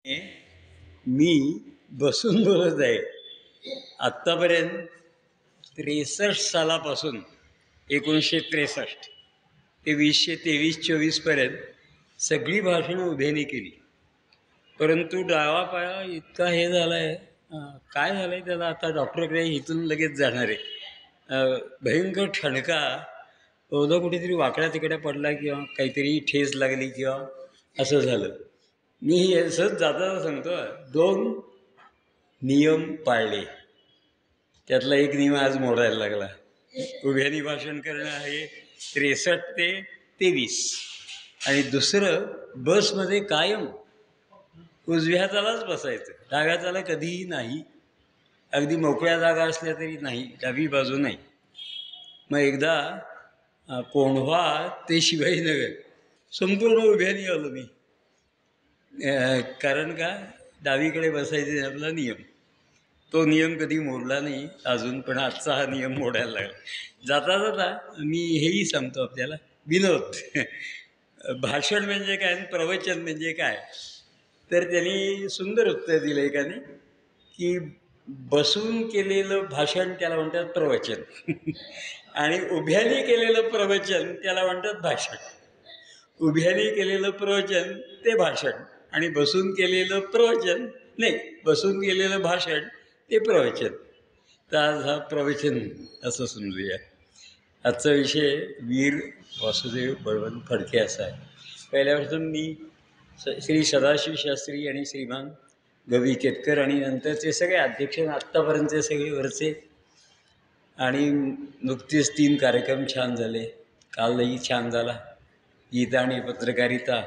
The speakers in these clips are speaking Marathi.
मी बसून बोलत आहे. आत्तापर्यंत 63 सालापासून 1963 ते 2023-24पर्यंत सगळी भाषणं उभ्याने केली. परंतु डावा पाया इतका हे झाला आहे, काय झालं आहे त्याला, आता डॉक्टरकडे इथून लगेच जाणार आहे. भयंकर ठणका, बहुधा कुठेतरी वाकड्या तिकड्या पडला किंवा काहीतरी ठेच लागली किंवा असं झालं. मी असंच जाता सांगतो, 2 नियम पाळले. त्यातला एक नियम आज मोडायला लागला. उभ्यानी भाषण करणं आहे 63 ते 23, आणि दुसरं बसमध्ये कायम उजव्या हातालाच बसायचं, डाव्या हाताला कधीही नाही. अगदी मोकळ्या जागा असल्या तरी नाही, डावी बाजू नाही. मग एकदा कोंढवा ते शिवाजीनगर संपूर्ण उभ्यानी आलो मी. कारण का, डावीकडे बसायचे आपला नियम, तो नियम कधी मोडला नाही अजून, पण आजचा हा नियम मोडायला लागला. जाता जाता मी हेही सांगतो आपल्याला, विनोद. भाषण म्हणजे काय आणि प्रवचन म्हणजे काय, तर त्यांनी सुंदर उत्तर दिलं एकाने, की बसून केलेलं भाषण त्याला म्हणतात प्रवचन आणि उभ्याने केलेलं प्रवचन त्याला म्हणतात भाषण. उभ्याने केलेलं प्रवचन ते भाषण, आणि बसून केलेलं प्रवचन नाही, बसून केलेलं भाषण ते प्रवचन. तर आज हा प्रवचन असं समजूया. आजचा विषय वीर वासुदेव बळवंत फडके असा आहे. पहिल्यापासून मी श्री सदाशिव शास्त्री आणि श्रीमान गवी केतकर आणि नंतरचे सगळे अध्यक्ष, आत्तापर्यंतचे सगळे वरचे, आणि नुकतेच 3 कार्यक्रम छान झाले. कालही छान झाला, गीता आणि पत्रकारिता.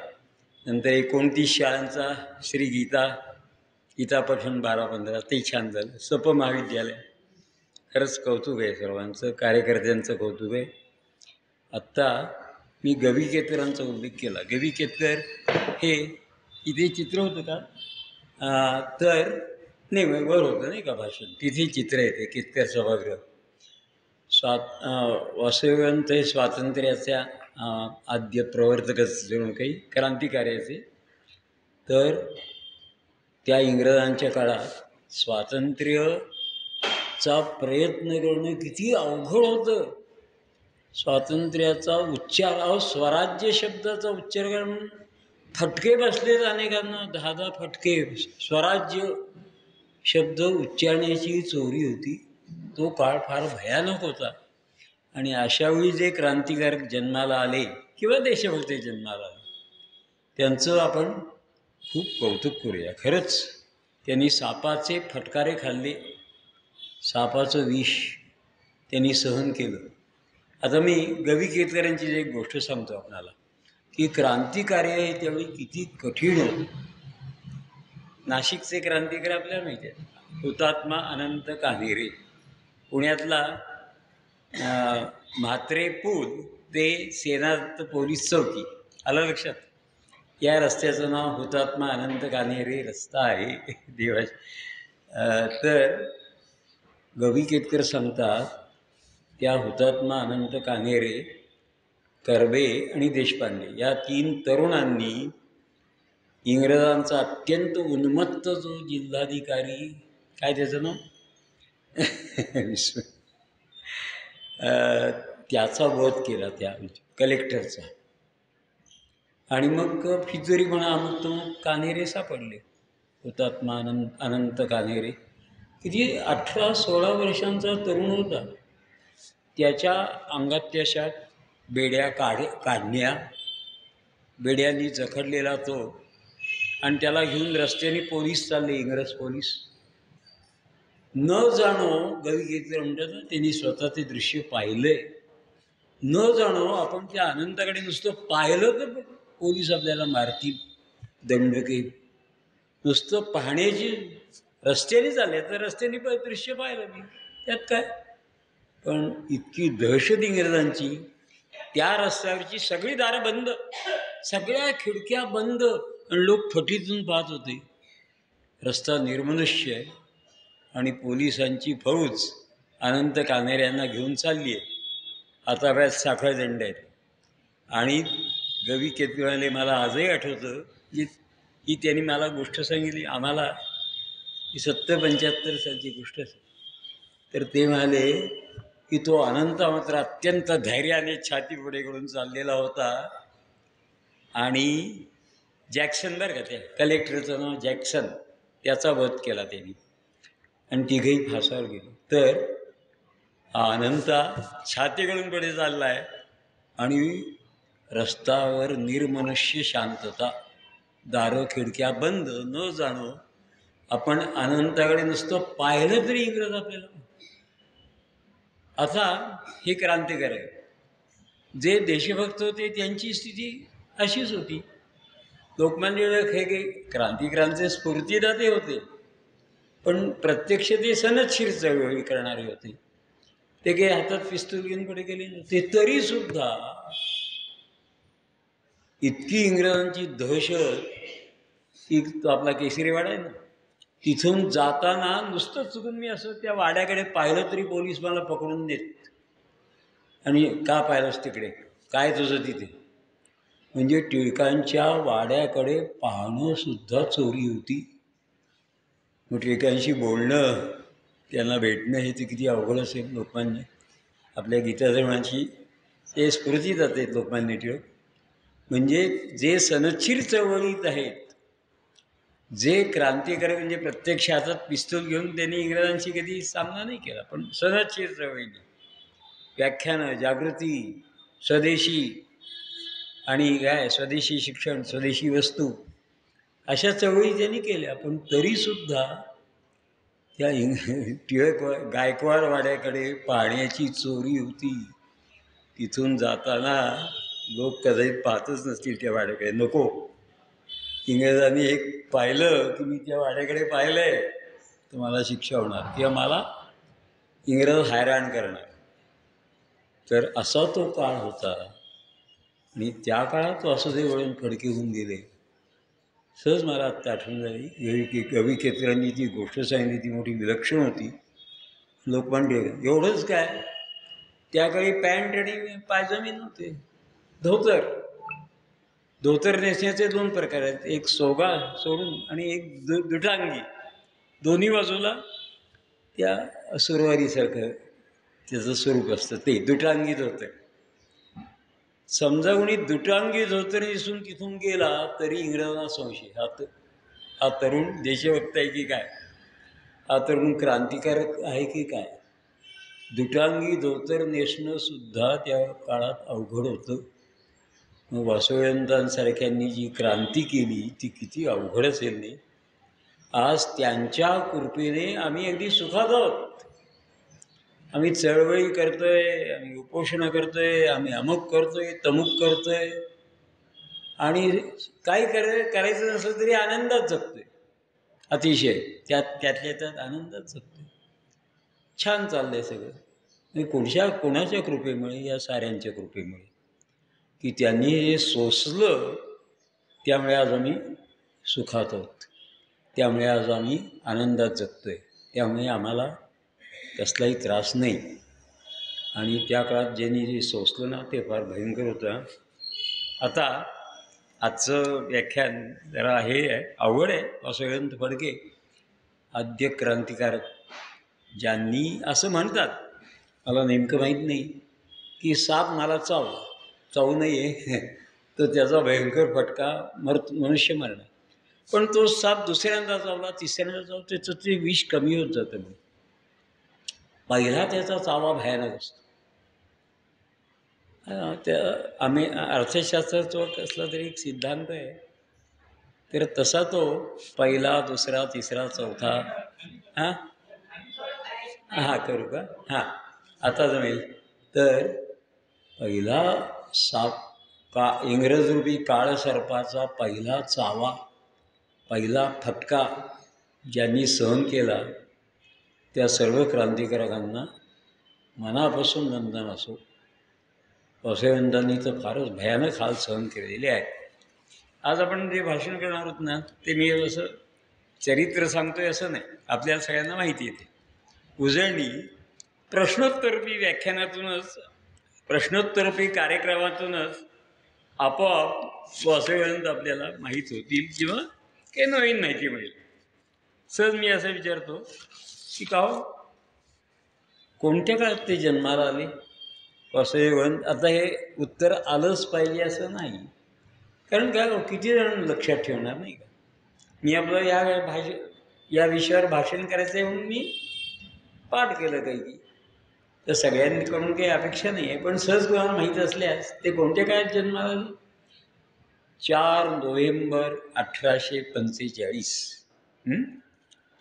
नंतर 29 शाळांचा श्री गीता पठण 12-15 ते छान झालं. सप महाविद्यालय, खरंच कौतुक आहे सर्वांचं, कार्यकर्त्यांचं कौतुक आहे. आत्ता मी गवी केतकरांचा उल्लेख केला. गवी केतकर हे इथे चित्र होतं का, तर नाही, वर होतं नाही का भाषण, तिथे चित्र येते केतकर सभागृह. वासुदेवांत हे स्वातंत्र्याच्या आद्य प्रवर्तकच जणू काही, क्रांतिकार्याचे. तर त्या इंग्रजांच्या काळात स्वातंत्र्याचा प्रयत्न करणं किती अवघड होतं. स्वातंत्र्याचा उच्चार, स्वराज्य शब्दाचा उच्चार करणं, फटके बसलेत अनेकांना, 10 फटके. स्वराज्य शब्द उच्चारण्याची चोरी होती. तो काळ फार भयानक होता. आणि अशावेळी जे क्रांतिकारक जन्माला आले किंवा देशभक्त जन्माला आले, त्यांचं आपण खूप कौतुक करूया. खरंच त्यांनी सापाचे फटकारे खाल्ले, सापाचं विष त्यांनी सहन केलं. आता मी गवी केतकरांची एक गोष्ट सांगतो आपल्याला, की क्रांतिकार्य हे त्यावेळी किती कठीण होतं. नाशिकचे क्रांतिकारी आपल्याला माहिती आहे, हुतात्मा अनंत कान्हेरे. पुण्यातला म्हात्रे पूल ते सेनादत्त पोलीस चौकी, आलं लक्षात? या रस्त्याचं नाव हुतात्मा अनंत कान्हेरे रस्ता आहे देवाच्या. तर गवी केतकर सांगतात, त्या हुतात्मा अनंत कान्हेरे, कर्वे आणि देशपांडे या 3 तरुणांनी इंग्रजांचा अत्यंत उन्मत्त जो जिल्हाधिकारी, काय त्याचं नाव त्याचा वध केला, त्या कलेक्टरचा. आणि मग फितुरी म्हणा अमुक तमुक कान्हेरे सापडले. हुतात्मा अनंत कान्हेरे किती 18-16 वर्षांचा तरुण होता. त्याच्या अंगात त्याच्या बेड्या काढण्या, बेड्यांनी जखडलेला तो, आणि त्याला घेऊन रस्त्याने पोलीस चालले, इंग्रज पोलीस. न जाणो, गवी केतकर म्हणतात, त्यांनी स्वतः ते दृश्य पाहिलंय. न जाणो आपण त्या अनंताकडे नुसतं पाहिलं तर पोलीस आपल्याला मारतील, दंडके. नुसतं पाहण्याची, रस्त्याने चालले तर रस्त्याने दृश्य पाहिलं मी, त्यात काय. पण इतकी दहशत इंग्रजांची, त्या रस्त्यावरची सगळी दारं बंद, सगळ्या खिडक्या बंद, आणि लोक फटीतून पाहत होते. रस्ता निर्मनुष्य आहे, आणि पोलिसांची फौज अनंत कान्हेऱ्यांना घेऊन चालली आहे. हातापायात साखळदंड आहेत. आणि गवी केतकरांना मला आजही आठवतं, की ही त्यांनी मला गोष्ट सांगितली आम्हाला, ही 70-75 सालची गोष्ट असेल. तर ते म्हणाले की तो अनंत मात्र अत्यंत धैर्याने छाती पुढे करून चाललेला होता आणि जॅक्सन बरं का, त्या कलेक्टरचं नाव जॅक्सन, त्याचा वध केला त्यांनी आणि तिघही फासावर गेले. तर हा अनंता छातीकडून पुढे चालला आहे आणि रस्त्यावर निर्मनुष्य शांतता, दारं खिडक्या बंद, न जाणो. आपण अनंताकडे नुसतं पाहिलं तरी इंग्रज आपल्याला. आता हे क्रांतिकारक आहे. जे देशभक्त होते त्यांची स्थिती अशीच होती. लोकमान्य टिळक हे काही क्रांतिकारांचे स्फूर्तिदाते होते, पण प्रत्यक्ष ते सनदशीर चळवळी करणारे होते. ते काही हातात पिस्तूल घेऊन पुढे गेले नव्हते. तरीसुद्धा इतकी इंग्रजांची दहशत, की तो आपला केसरीवाडा आहे ना, तिथून जाताना नुसतं चुकून मी असं त्या वाड्याकडे पाहिलं तरी पोलीस मला पकडून देत. आणि का पाहिलंस तिकडे, काय तुझं तिथे? म्हणजे टिळकांच्या वाड्याकडे पाहणंसुद्धा चोरी होती. मग टिळकांशी बोलणं, त्यांना भेटणं हे ते किती अवघड असेल. लोकमान्य आपल्या गीताधर्माची ते स्फूर्ती जाते लोकमान्य टिळक. म्हणजे जे सनदशीर चळवळीत आहेत, जे क्रांतिकारक, म्हणजे प्रत्यक्ष हातात पिस्तूल घेऊन त्यांनी इंग्रजांशी कधी सामना नाही केला, पण सनदशीर चळवळीने व्याख्यानं, जागृती, स्वदेशी आणि काय स्वदेशी शिक्षण, स्वदेशी वस्तू, अशा चळवळी त्यांनी केल्या. पण तरीसुद्धा त्या टिळक गायकवाड वाड्याकडे पाहण्याची चोरी होती. तिथून जाताना लोक कदाचित पाहतच नसतील त्या वाड्याकडे. नको, इंग्रजांनी एक पाहिलं की मी त्या वाड्याकडे पाहिलं आहे तर मला शिक्षा होणार किंवा मला इंग्रज हैराण करणार. तर असा तो काळ होता. आणि त्या काळात वासुदेव वळवंत फडके होऊन गेले. सहज मला आत्ता आठवण झाली. कवी केतकरांनी ती गोष्ट सांगितली, ती मोठी विलक्षण होती. लोकमान्य टिळक एवढंच काय, त्याकाळी पॅन्ट आणि पायजमे नव्हते, धोतर. धोतर नेसण्याचे दोन प्रकार आहेत, एक सोगा सोडून आणि एक दुटांगी. दोन्ही बाजूला त्या सुरवारीसारखं त्याचं स्वरूप असतं, ते दुटांगी धोतर. समजा कोणी दुटांगी धोतर दिसून तिथून गेला तरी इंग्रजांना संशय, हा तरुण देशभक्त आहे की काय, हा तरुण क्रांतिकारक आहे की काय. दुटांगी धोतर नेसणंसुद्धा त्या काळात अवघड होतं. मग वासुदेवांसारख्यांनी जी क्रांती केली ती किती अवघड असेल नाही. आज त्यांच्या कृपेने आम्ही अगदी सुखात आहोत. आम्ही चळवळी करतोय, आम्ही उपोषणं करतोय, आम्ही अमुक करतोय, तमुक करतोय, आणि काही करायचं नसलं तरी आनंदात जगतोय. अतिशय त्यातल्या त्यात आनंदात जगतोय. छान चाललंय सगळं. म्हणजे कोणाच्या कृपेमुळे, या साऱ्यांच्या कृपेमुळे, की त्यांनी हे सोसलं, त्यामुळे आज आम्ही सुखात आहोत. त्यामुळे आज आम्ही आनंदात जगतोय. त्यामुळे आम्हाला कसलाही त्रास नाही. आणि त्या काळात ज्यांनी जे सोसलं ना ते फार भयंकर होतं. आता आजचं व्याख्यान जरा हे आहे, अवघड आहे. वासुदेव फडके आद्य क्रांतिकारक, ज्यांनी असं म्हणतात, मला नेमकं माहीत नाही, की साप मला चावू नये तर त्याचा भयंकर फटका मनुष्य मरणार. पण तो साप दुसऱ्यांदा चावला, तिसऱ्यांदा चावला, त्याचं ते विष कमी होत जातं. मग पहिला त्याचा चावा भयानक असतो. त्या आम्ही अर्थशास्त्राचा कसला तरी एक सिद्धांत आहे, तर तसा तो पहिला, दुसरा, तिसरा, चौथा. हां करू का? हां आता जमेल. तर पहिला साप, इंग्रजरूपी काळसर्पाचा पहिला चावा, पहिला फटका ज्यांनी सहन केला, त्या सर्व क्रांतिकारकांना मनापासून वंदन असो. वासुदेवांनी तर फारच भयानक हाल सहन केलेले आहेत. आज आपण जे भाषण करणार आहोत ना, ते मी असं चरित्र सांगतोय असं नाही, आपल्याला सगळ्यांना माहिती येते. उजळणी प्रश्नोत्तररूपी व्याख्यानातूनच, प्रश्नोत्तररूपी कार्यक्रमातूनच आपोआप वासुदेवानंद आपल्याला माहीत होतील किंवा काही नवीन माहिती मिळेल. सहज मी असं विचारतो की का हो, कोणत्या काळात ते जन्माला आले वासुदेवन? आता हे उत्तर आलंच पाहिजे असं नाही, कारण काय हो, किती जण लक्षात ठेवणार नाही का? मी आपलं या विषयावर भाषण करायचं आहे म्हणून मी पाठ केलं काही की, तर सगळ्यांकडून काही अपेक्षा नाही आहे, पण सहज कोणाला माहीत असल्यास ते कोणत्या काळात जन्माला आले? 4 नोव्हेंबर 1845.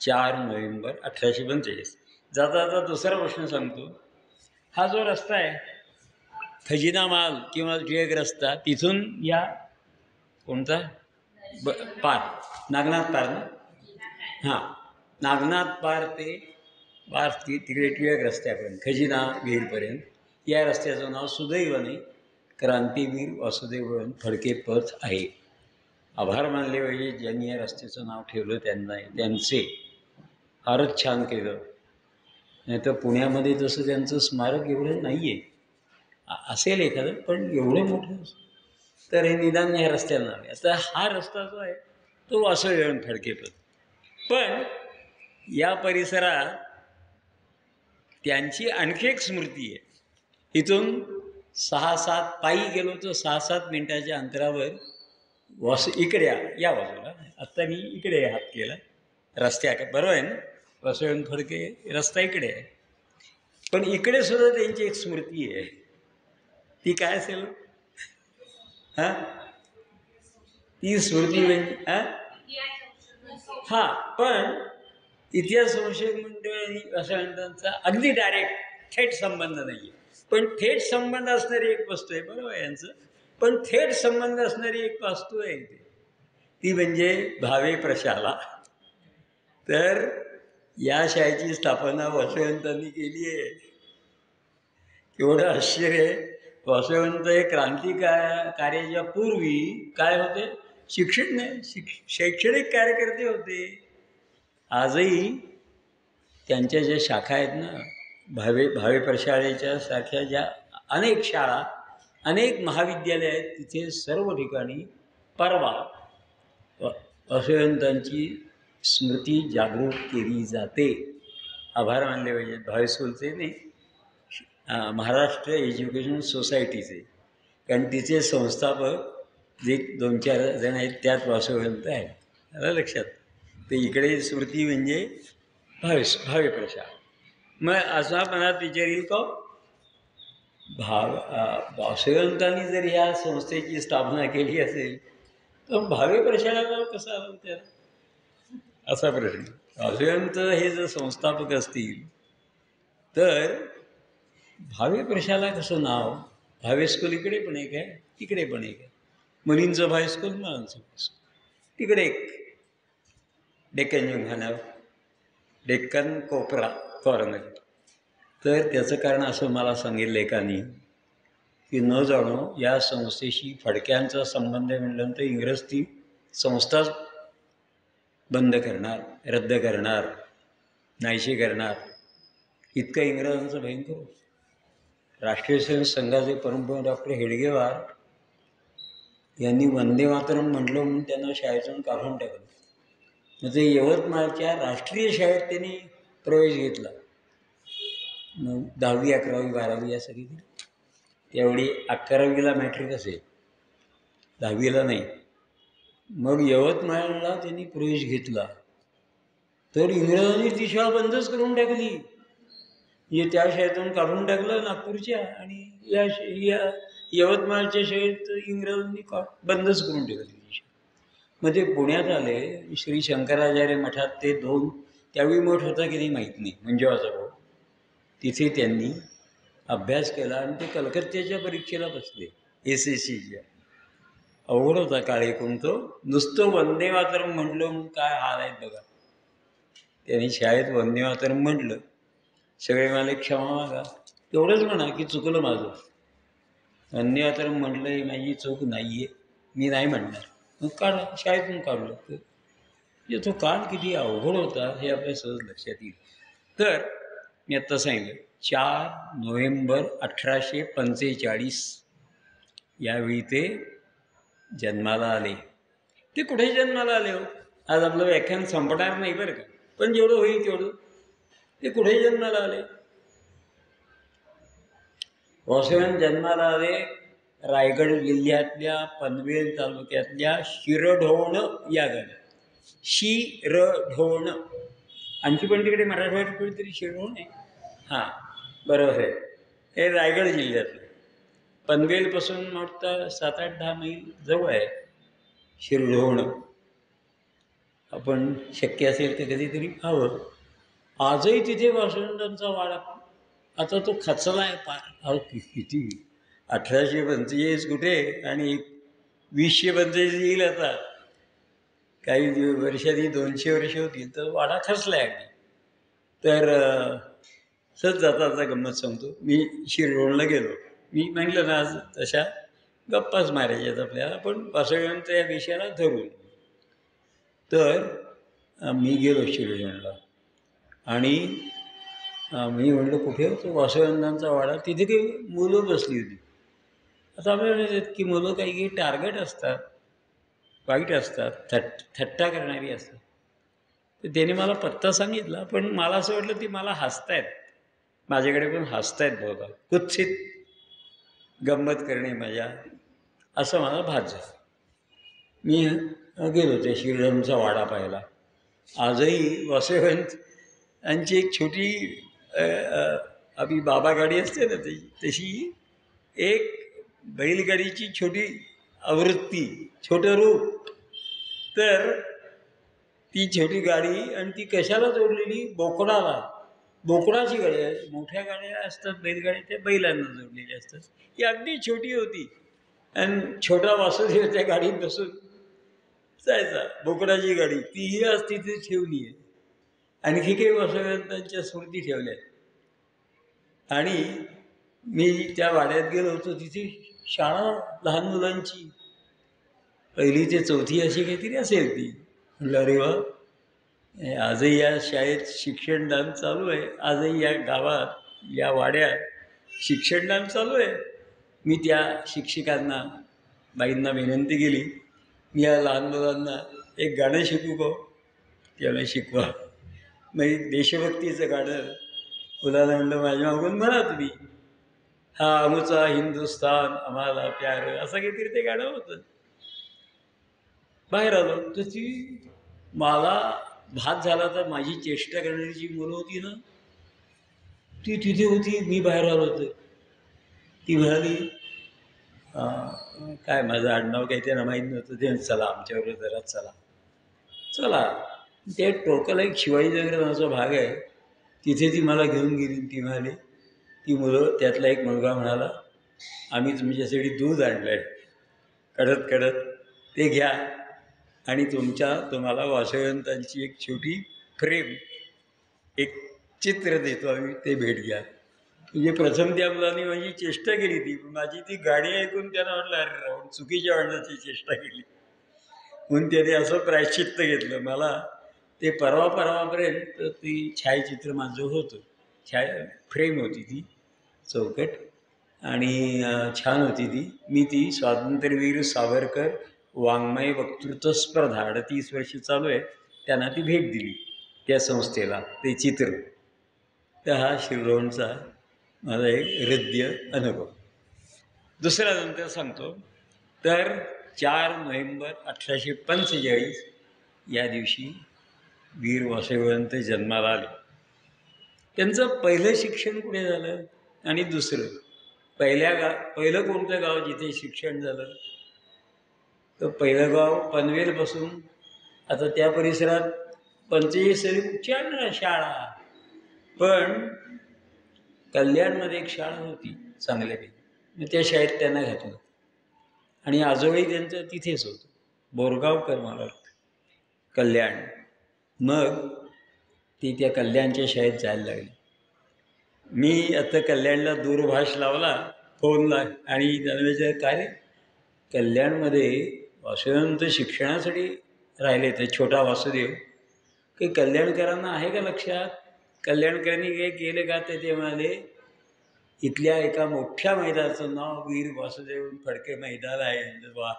4 नोव्हेंबर 1845. जाता जाता दुसरा प्रश्न सांगतो. हा जो रस्ता आहे खजिना माल किंवा टिळक रस्ता, तिथून या कोणता पार, नागनाथ पार ना? हां, नागनाथ पार ते तिकडे टिळक रस्त्यापर्यंत, खजिना विहीरपर्यंत, या रस्त्याचं नाव सुदैवाने क्रांतीवीर वासुदेवन फडके पथ आहे. आभार मानले पाहिजे ज्यांनी या रस्त्याचं नाव ठेवलं त्यांचे. फारच छान केलं. नाही तर पुण्यामध्ये तसं त्यांचं स्मारक एवढं नाही आहे. असेल एखादं, पण एवढं मोठं तर हे निदान ह्या रस्त्याला नाव आहे. आता हा रस्ता जो आहे तो वासुदेवन फडके पथ. पण या परिसरात त्यांची आणखी एक स्मृती आहे. इथून 6-7 पायी गेलो तर 6-7 मिनिटाच्या अंतरावर इकडे या बाजूला, आत्ता मी इकडे हात केला रस्त्या, बरोबर आहे ना? वासुदेवन फडके रस्ता इकडे आहे, पण इकडे सुद्धा त्यांची एक स्मृती आहे. ती काय असेल? हां, ती स्मृती म्हणजे हां, पण इतिहास संशोधक मंडळ असं म्हणतात अगदी डायरेक्ट थेट संबंध नाही आहे, पण थेट संबंध असणारी एक वस्तू आहे, बरोबर आहे यांचं. पण थेट संबंध असणारी एक वस्तू आहे इथे, ती म्हणजे भावे प्रशाला. तर या शाळेची स्थापना वासुदेवंतांनी केली आहे. एवढं आश्चर्य आहे. वासुदेवंत हे कार्याच्या पूर्वी काय होते? शैक्षणिक कार्यकर्ते होते. आजही त्यांच्या ज्या शाखा आहेत ना, भावे प्रशालेच्या सारख्या ज्या अनेक शाळा, अनेक महाविद्यालय आहेत, तिथे सर्व ठिकाणी परवा वासुदेवंतांची स्मृती जागृत केली जाते. आभार मानले पाहिजेत भावे स्कूलचे नाही, महाराष्ट्र एज्युकेशन सोसायटीचे, कारण तिचे संस्थापक जे 2-4 जण आहेत त्यात वासुदेवंत आहेत. आलं लक्षात? तर इकडे स्मृती म्हणजे भावे प्रशाल. मग असा मनात विचार येईल का, वासुदेवंतांनी जर ह्या संस्थेची स्थापना केली असेल तर भावे प्रशालाला कसं आलं त्याला, असा प्रश्न. वासुदेवंत हे जर संस्थापक असतील तर भावे प्रशाला कसं नाव? भावे स्कूल इकडे पण एक आहे, तिकडे पण एक आहे. मुलींचं भावे स्कूल, मुलांचं भावे स्कूल, तिकडे एक डेक्कन जिमखान्यावर, डेक्कन कॉर्नर. तर त्याचं कारण असं मला सांगितलं एकाने की न जाणो या संस्थेशी फडक्यांचा संबंध म्हटल्यानंतर इंग्रज ती संस्थाच बंद करणार, रद्द करणार, नाहीशी करणार, इतकं इंग्रजांचं भयंकर होतं. राष्ट्रीय स्वयंसेवक संघाचे परमपूज्य डॉक्टर हेडगेवार यांनी वंदे मातरम म्हटलं म्हणून त्यांना शाळेतून काढून टाकलं. मग ते यवतमाळच्या राष्ट्रीय शाळेत त्यांनी प्रवेश घेतला. मग 10वी 11वी 12वी या सगळी त्यावेळी 11वीला मॅट्रिक असेल, 10वीला नाही. मग यवतमाळला त्यांनी प्रवेश घेतला तर इंग्रजांनी ती शाळा बंदच करून टाकली. त्या शाळेतून काढून टाकलं नागपूरच्या, आणि या यवतमाळच्या शाळेत इंग्रजांनी बंदच करून टाकली. मग ते पुण्यात आले श्री शंकराचार्य मठात. ते 2 त्यावेळी मठ होता की नाही माहीत नाही, मंजुळाचा भाऊ. तिथे त्यांनी अभ्यास केला आणि ते कलकत्त्याच्या परीक्षेला बसले, SSCच्या. अवघड होता काळ ऐकून तो. नुसतं वंदे मातरम म्हटलं म्हणून काय हाल आहेत बघा. त्यांनी शाळेत वंदे मातरम म्हटलं, सगळे मला क्षमा मागा, तेवढंच म्हणा की चुकलं माझं, वंदे मातरम म्हटलं ही माझी चूक नाही आहे, मी नाही म्हणणार. मग काढा, शाळेतून काढलं. तर तो काळ किती अवघड होता हे आपल्या सहज लक्षात येईल. तर मी आत्ता सांगितलं 4 नोव्हेंबर 1845 यावेळी ते जन्माला आले. ते कुठे जन्माला आले हो? आज आपलं व्याख्यान संपणार नाही बरं का, पण जेवढं होईल तेवढं. ते कुठे जन्माला आले? वासुदेवन जन्माला आले रायगड जिल्ह्यातल्या पनवेल तालुक्यातल्या शिरढोण या गावी. शिरढोण. आणखी पण तिकडे मराठवाड्यात कुठेतरी शिरढोण आहे. हां, बरोबर आहे. हे रायगड जिल्ह्यातलं. पनवेलपासून वाटतं 7-8-10 मैल जवळ आहे शिरढोण. आपण शक्य असेल तर कधीतरी पाहावं. आजही तिथे वासुदेवांचा वाडा. आता तो खचला आहे पार. अहो किती 1845 कुठे आणि 2045 येईल आता. काही वर्षांनी 200 वर्ष होतील तर वाडा खचला आहे अगदी. तर सहज जाता गंमत सांगतो. मी शिरढोणला गेलो. मी म्हटलं ना आज तशा गप्पाच मारायच्यात आपल्याला, पण वासुदेवांच्या या विषयाला धरून. तर मी गेलो शिरढोणला आणि मी म्हटलं कुठे होतो? वासुदेवांचा वाडा. तिथे काही मुलं बसली होती. आता आपल्याला माहिती की मुलं काही टार्गेट असतात, वाईट असतात, थट्टा करणारी असतात. तर त्याने मला पत्ता सांगितला, पण मला असं वाटलं ती मला हसतायत, माझ्याकडे पण हसतायत बहुधा, कुत्सित गंमत करणे मजा, असं मला भास झालं. मी गेलो त्या शिरढोणचा वाडा पाहायला. आजही वासुदेवांची एक छोटी आपली बाबा गाडी असते ना तशी एक बैलगाडीची छोटी आवृत्ती, छोटं रूप. तर ती छोटी गाडी आणि ती कशाला जोडलेली? बोकडाला. बोकडाची गाडी आहे. मोठ्या गाड्या असतात बैलगाड्या, त्या बैलांना जोडलेल्या असतात. ही अगदी छोटी होती आणि छोटा वासुदेव त्या गाडीत बसून जायचा. बोकडाची गाडी तीही आज तिथे ठेवली आहे. आणखी काही वासुदेवांच्या स्मृती ठेवल्या आहेत. आणि मी त्या वाड्यात गेलो होतो, तिथे शाळा लहान मुलांची 1ली ते 4थी अशी काहीतरी असेल ती. म्हटलं अरे वा, आजही या शाळेत शिक्षणदान चालू आहे. आजही या गावात, या वाड्यात शिक्षणदान चालू आहे. मी त्या शिक्षिकांना, बाईंना विनंती केली, मी या लहान मुलांना एक गाणं शिकू का? त्याला शिकवा. मग एक देशभक्तीचं गाणं मुलाला म्हणलं माझ्या मागून म्हणा तुम्ही, हा आमचा हिंदुस्थान आम्हाला प्यार, असं काहीतरी ते गाणं होतं. बाहेर आलो तर ती मला भात झाला तर माझी चेष्टा करणारी जी मुलं होती ना, ती तिथे होती. मी बाहेर आलो होतो. ती म्हणाली काय माझं आडनाव काही त्यांना माहीत नव्हतं. ते चला आमच्याबरोबर जरा चला चला. ते टोकाला एक शिवाजीनगर नावाचा भाग आहे, तिथे ती मला घेऊन गेली. ती म्हणाली, ती मुलं, त्यातला एक मुलगा म्हणाला आम्ही तुमच्यासाठी दूध आणलं आहे, कडत कडत ते घ्या आणि तुम्हाला वासुदेवांची एक छोटी फ्रेम, एक चित्र देतो आम्ही, ते भेट घ्या. म्हणजे प्रथम त्या मुलांनी माझी चेष्टा केली ती, माझी ती गाडी ऐकून त्यांना वाटलं अरे राहून चुकीच्या वाटण्याची चेष्टा केली, म्हणून त्याने असं प्रायश्चित्त घेतलं. मला ते परवापर्यंत ती छायाचित्र माझं होतं, फ्रेम होती ती चौकट आणि छान होती ती. मी ती स्वातंत्र्यवीर सावरकर वाङ्मय वक्तृत्व स्पर्धा 38 वर्ष चालू आहे, त्यांना ती भेट दिली त्या संस्थेला, ते चित्र. तर हा शिरढोणचा माझा एक हृदय अनुभव. दुसरा नंतर सांगतो. तर 4 नोव्हेंबर 1845 या दिवशी वीर वासुदेवंत जन्माला आले. त्यांचं पहिलं शिक्षण कुठे झालं आणि दुसरं? पहिलं कोणतं गाव जिथे शिक्षण झालं? तर पहिलं गाव पनवेलपासून, आता त्या परिसरात 45 उच्चार शाळा, पण कल्याणमध्ये एक शाळा होती चांगल्यापैकी, मग त्या शाळेत त्यांना घातलं आणि आजोळी त्यांचं तिथेच होतं, बोरगावकर मला कल्याण. मग ती त्या कल्याणच्या शाळेत जायला लागली. मी आता कल्याणला दूरभाष लावला फोनला आणि त्याला विचारलं काय रे, कल्याणमध्ये वासुदेवांत शिक्षणासाठी राहिले ते छोटा वासुदेव, काही कल्याणकरांना आहे का लक्षात? कल्याणकरांनी काही केलं का? ते म्हणाले इथल्या एका मोठ्या मैदानाचं नाव वीर वासुदेव फडके मैदान आहे. वा,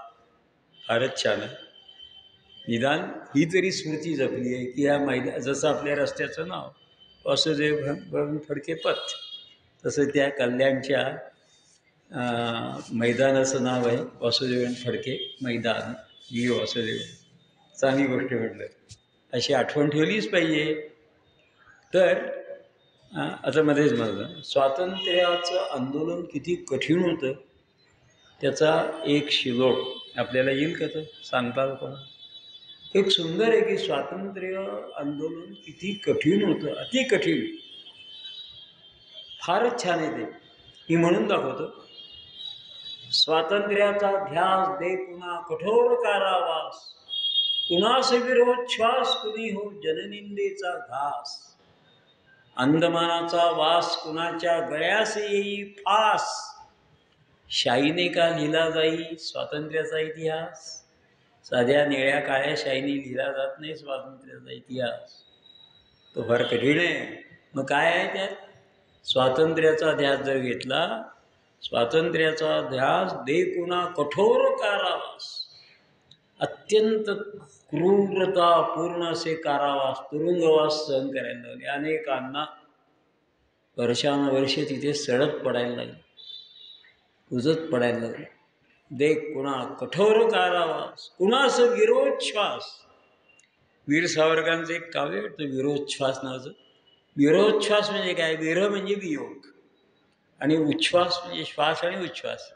फारच छान आहे. निदान ही तरी स्मृती जपली आहे की या जसं आपल्या रस्त्याचं नाव वासुदेव फडके पथ, तसं त्या कल्याणच्या मैदानाचं नाव आहे वासुदेव फडके मैदान, ही वासुदेव. चांगली गोष्ट म्हटलं, अशी आठवण ठेवलीच पाहिजे. तर आता मध्येच माझं स्वातंत्र्याचं आंदोलन किती कठीण होतं त्याचा एक शिलोट आपल्याला येईल का? तर सांगताल का? एक सुंदर आहे की स्वातंत्र्य आंदोलन किती कठीण होतं, अति कठीण. फारच छान आहे ते. मी म्हणून दाखवतो. स्वातंत्र्याचा ध्यास दे पुन्हा कठोर कारावास, कुणास विरोध श्वास कुणी हो जननिंदेचा घास, अंदमानाचा वास कुणाच्या गळ्यास येई फास, शाईने का लिहिला जाई स्वातंत्र्याचा इतिहास. साध्या निळ्या काळ्या शाईने लिहिला जात नाही स्वातंत्र्याचा इतिहास, तो फार कठीण आहे. मग काय आहे त्यात? स्वातंत्र्याचा ध्यास जर घेतला, स्वातंत्र्याचा ध्यास दे कुणा कठोर कारावास, अत्यंत क्रूरतापूर्ण असे कारावास, तुरुंगवास सहन करायला लागले. अनेकांना वर्षानुवर्षे तिथे सडत पडायला लागले, उजत पडायला लागले. दे कुणा कठोर कारावास, कुणास विरोध श्वास. वीर सावरकरांचं एक काव्य होतं विरोध श्वास नावाचं. विरोध श्वास म्हणजे काय? विरह म्हणजे वियोग आणि उच्छ्वास म्हणजे श्वास आणि उच्छ्वास.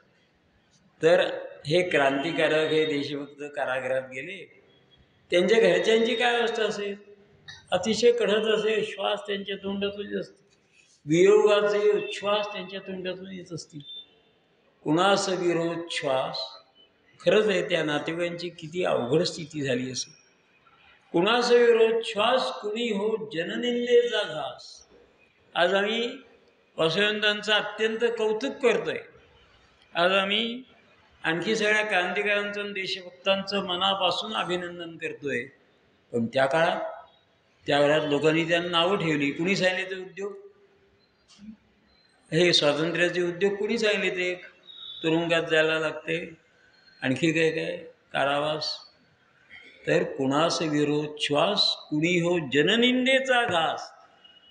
तर हे क्रांतिकारक, हे देशभक्त कारागृहात गेले. त्यांच्या घरच्यांची काय अवस्था असेल? अतिशय कढत असे, श्वास त्यांच्या तोंडातून येत असते, वियोगाचे उच्छ्वास त्यांच्या तोंडातून येत असतील. कुणास विरोध श्वास. खरंच आहे, त्या नातेवाईकांची किती अवघड स्थिती झाली असेल. कुणास विरोध श्वास कुणी हो जननिंदेचा घास. आज आम्ही वासुदेवांचं अत्यंत कौतुक करतोय. आज आम्ही आणखी सगळ्या क्रांतिकारकांचं, देशभक्तांचं मनापासून अभिनंदन करतोय. पण त्या काळात लोकांनी त्यांना नावं ठेवली. कुणी सांगितले ते उद्योग? हे स्वातंत्र्याचे उद्योग कुणी सांगितले? ते तुरुंगात जायला लागते, आणखी काय काय कारावास. तर कुणास विरोध श्वास कुणी हो जननिंदेचा घास.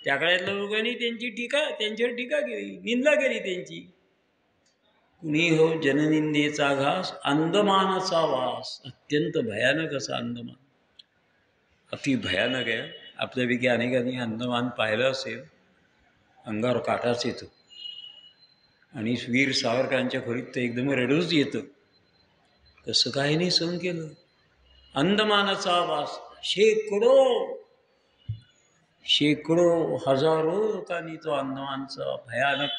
त्या काळातल्या लोकांनी त्यांच्यावर टीका केली, निंदा केली त्यांची. कुणी हो जननिंदेचा घास, अंदमानाचा वास. अत्यंत भयानक असा अंदमान, अति भयानक आहे. आपल्यापैकी अनेकांनी अंदमान पाहिलं असेल, अंगावर काटाच येतो. आणि वीर सावरकरांच्या खोलीत तर एकदम रडूच येतं. कसं काय नाही सहन केलं? अंदमानाचा वास. शेकडो हजारो लोकांनी तो भयानक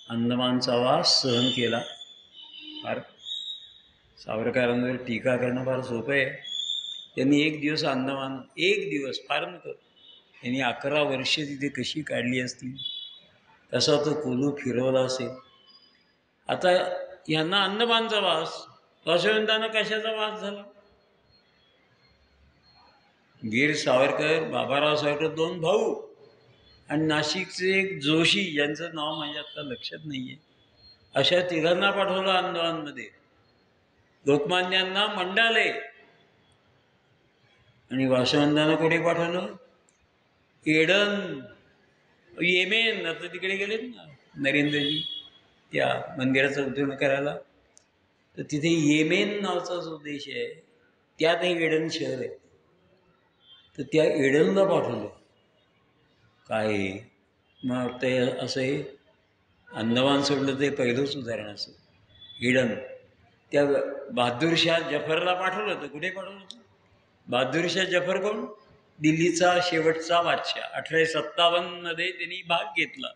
अंदमानचा वास सहन केला. फार सावरकरांवर टीका करणं फार सोपं आहे. त्यांनी एक दिवस फार नव्हतं, त्यांनी 11 वर्षे तिथे कशी काढली असतील, कसा तो कोलू फिरवला असेल. आता यांना अंदमानचा वास, वासुदेवांना कशाचा वास झाला? वीर सावरकर, बाबाराव सावरकर 2 भाऊ, आणि नाशिकचे एक जोशी, ज्यांचं नाव माझ्या आत्ता लक्षात नाही आहे, अशा तिघांना पाठवलं अंदमानमध्ये. लोकमान्यांना मंडाले. आणि वासुदेवांना कुठे पाठवलं? Aden, Yemen. आता तिकडे गेलेत ना नरेंद्रजी त्या मंदिराचं उद्घाटन करायला. तर तिथे येमेन नावाचा जो देश आहे, त्यात एक एडन शहर आहे. तर त्या एडनला पाठवलं. काय मग ते असं आहे, अंदमान सोडलं ते पहिलंच उदाहरण असं. एडन. त्या बहादूरशाह जफरला पाठवलं. तर कुठे पाठवलं होतं? बहादूरशाह जफर कोण? दिल्लीचा शेवटचा बादशाह. 1857 त्यांनी भाग घेतला.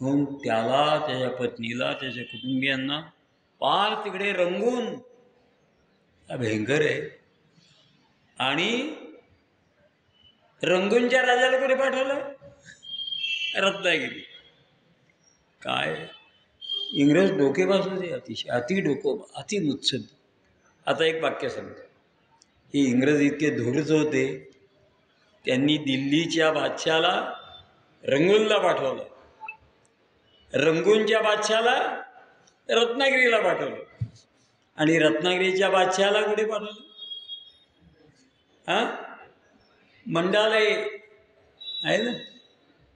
म्हणून त्याला, त्याच्या पत्नीला, त्याच्या कुटुंबियांना पार तिकडे रंगून, भयंकर आहे. आणि रंगूनच्या राजाला कुठे पाठवलं? रत्नागिरी. काय इंग्रज डोकेबाज होते, अतिशय अति मुत्सद. आता एक वाक्य सांगतो. हे इंग्रज इतके धूर्त होते, त्यांनी दिल्लीच्या बादशाला रंगूनला पाठवलं, रंगूनच्या बादशाला रत्नागिरीला पाठवलं, आणि रत्नागिरीच्या बादशाला कुठे पाठवलं? हां, मंडालय आहे ना,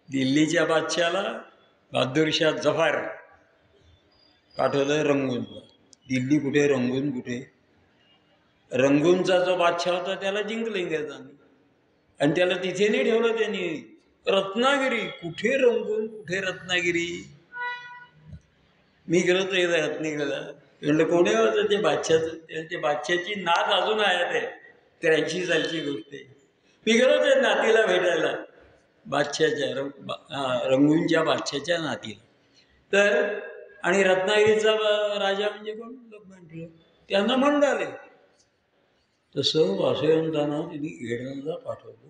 दिल्लीच्या बादशाला बहादूरशाह जफर पाठवलं रंगूनला. दिल्ली कुठे, रंगून कुठे? रंगूनचा जो बादशाह होता त्याला जिंकलं इंग्रजांनी आणि त्याला तिथे नाही ठेवलं त्यांनी. रत्नागिरी, कुठे रंगून कुठे रत्नागिरी? मी गेलो तर एकदा रत्नागिरीला, म्हणलं कोणी होतं ते बादशाचं, ते बादशाची नात अजून आहे, ते 83 सालची गोष्ट आहे. मी गेलो त्या नातीला भेटायला, बादशाच्या रंगूनच्या बादशाच्या नातीला. तर आणि रत्नागिरीचा राजा म्हणजे कोण? लोकमान्य टिळक. त्यांना मंडाले. तसं वासुदेवांना त्यांनी एडनला पाठवलं.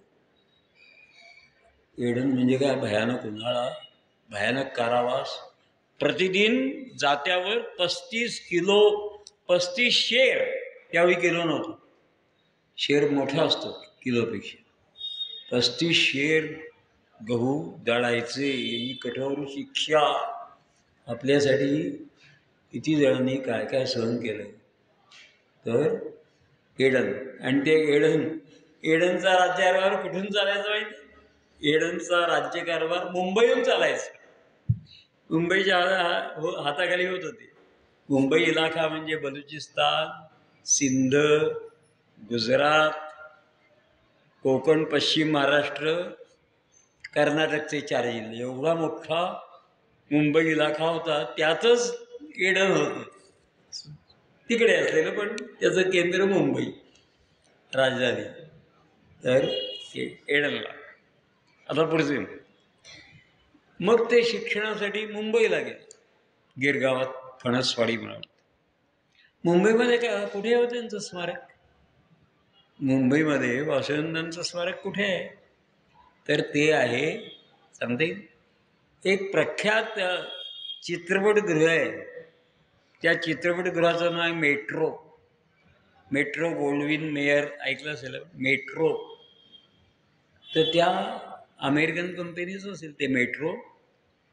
एडन म्हणजे काय? भयानक उन्हाळा, भयानक कारावास. प्रतिदिन जात्यावर 35 शेर, त्यावेळी किलो नव्हतं, शेर मोठा असतो किलोपेक्षा. 35 शेर गहू दळायचे, ही कठोर शिक्षा. आपल्यासाठी किती जणांनी काय काय सहन केलं. तर एडन, आणि ते एडनचा राज्यकारभार कुठून चालायचा माहिती? एडनचा राज्यकारभार मुंबईहून चालायचा. मुंबईच्या हाताखाली होत होते. मुंबई इलाका म्हणजे बलुचिस्तान, सिंध, गुजरात, कोकण, पश्चिम महाराष्ट्र, कर्नाटकचे 4 जिल्हे, एवढा मोठा मुंबई इलाका होता. त्यातच एडन होतं, तिकडे असलेलं, पण त्याचं केंद्र मुंबई राजधानी. तर एडनला. आता पुढचे, मग ते शिक्षणासाठी मुंबईला गेले, गिरगावात फणसवाडी म्हणून. मुंबईमध्ये काय कुठे होतं त्यांचं स्मारक? मुंबईमध्ये वासुदेवांचं स्मारक कुठे आहे? तर ते आहे, सांगता येईल, एक प्रख्यात चित्रपटगृह आहे. त्या चित्रपटगृहाचं नाव आहे मेट्रो. मेट्रो गोल्डविन मेयर ऐकलं असेल, मेट्रो. तर त्या अमेरिकन कंपनीचं असेल ते मेट्रो.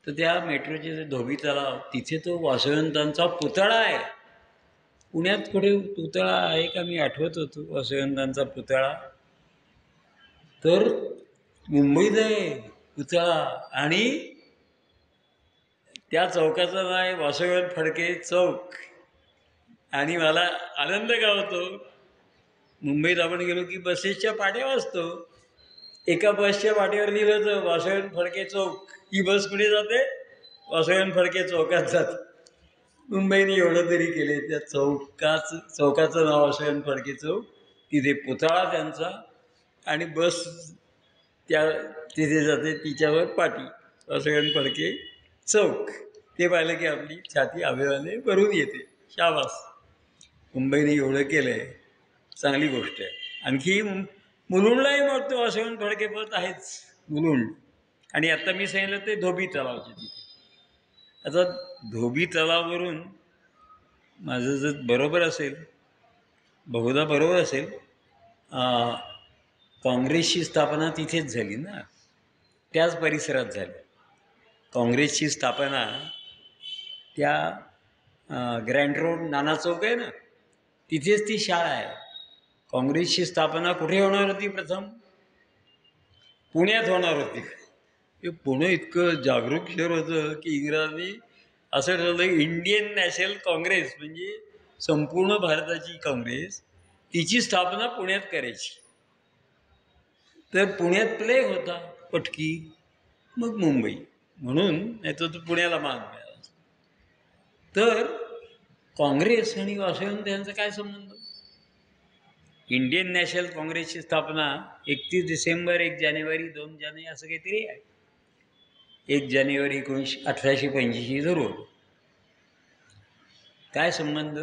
तर त्या मेट्रोचे जे धोबी तलाव, तिथे तो वासुदेवांचा पुतळा आहे. पुण्यात कुठे पुतळा आहे का? मी आठवत होतो वासुदेवांचा पुतळा. तर मुंबईत आहे पुतळा, आणि त्या चौकाचं नाव आहे वासुदेव फडके चौक. आणि मला आनंद का होतो, मुंबईत आपण गेलो की बसेसच्या पाट्या वाजतो. एका बसच्या पाठीवर लिहिलं तर वासुदेव फडके चौक. ही बस कुठे जाते? वासुदेव फडके चौकात जाते. मुंबईने एवढं तरी केले, त्या चौकाचं नाव वासुदेव फडके चौक. तिथे पुतळा त्यांचा, आणि बस त्या तिथे जाते, तिच्यावर पाटी वासुदेव फडके चौक. ते पाहिलं की आपली छाती अभिमानाने भरून येते. शाबास, मुंबईने एवढं केलं आहे, चांगली गोष्ट आहे. आणखी मुलुंडलाही मग तो वासुदेव फडके पथ आहेच, मुलुंड. आणि आता मी सांगितलं ते धोबी तलावचे तिथे. आता धोबी तलावावरून माझं जर बरोबर असेल, बहुधा बरोबर असेल, काँग्रेसची स्थापना तिथेच झाली ना, त्याच परिसरात झाली. काँग्रेसची स्थापना त्या ग्रँड रोड नाना चौक आहे ना, तिथेच ती शाळा आहे. काँग्रेसची स्थापना कुठे होणार होती? प्रथम पुण्यात होणार होती. हे पुणे इतकं जागरूक शहर होतं की इंग्रजांनी असं ठरवलं, इंडियन नॅशनल काँग्रेस म्हणजे संपूर्ण भारताची काँग्रेस, तिची स्थापना पुण्यात करायची. तर पुण्यात प्लेग होता, पटकी, मग मुंबई, म्हणून नाही तर तो पुण्याला मान मिळाला. तर काँग्रेस आणि वासुदेव यांचा काय संबंध? इंडियन नॅशनल काँग्रेसची स्थापना 31 डिसेंबर, 1 जानेवारी, 2 जानेवारी असं काहीतरी आहे. 1 जानेवारी 1885 धरून. काय संबंध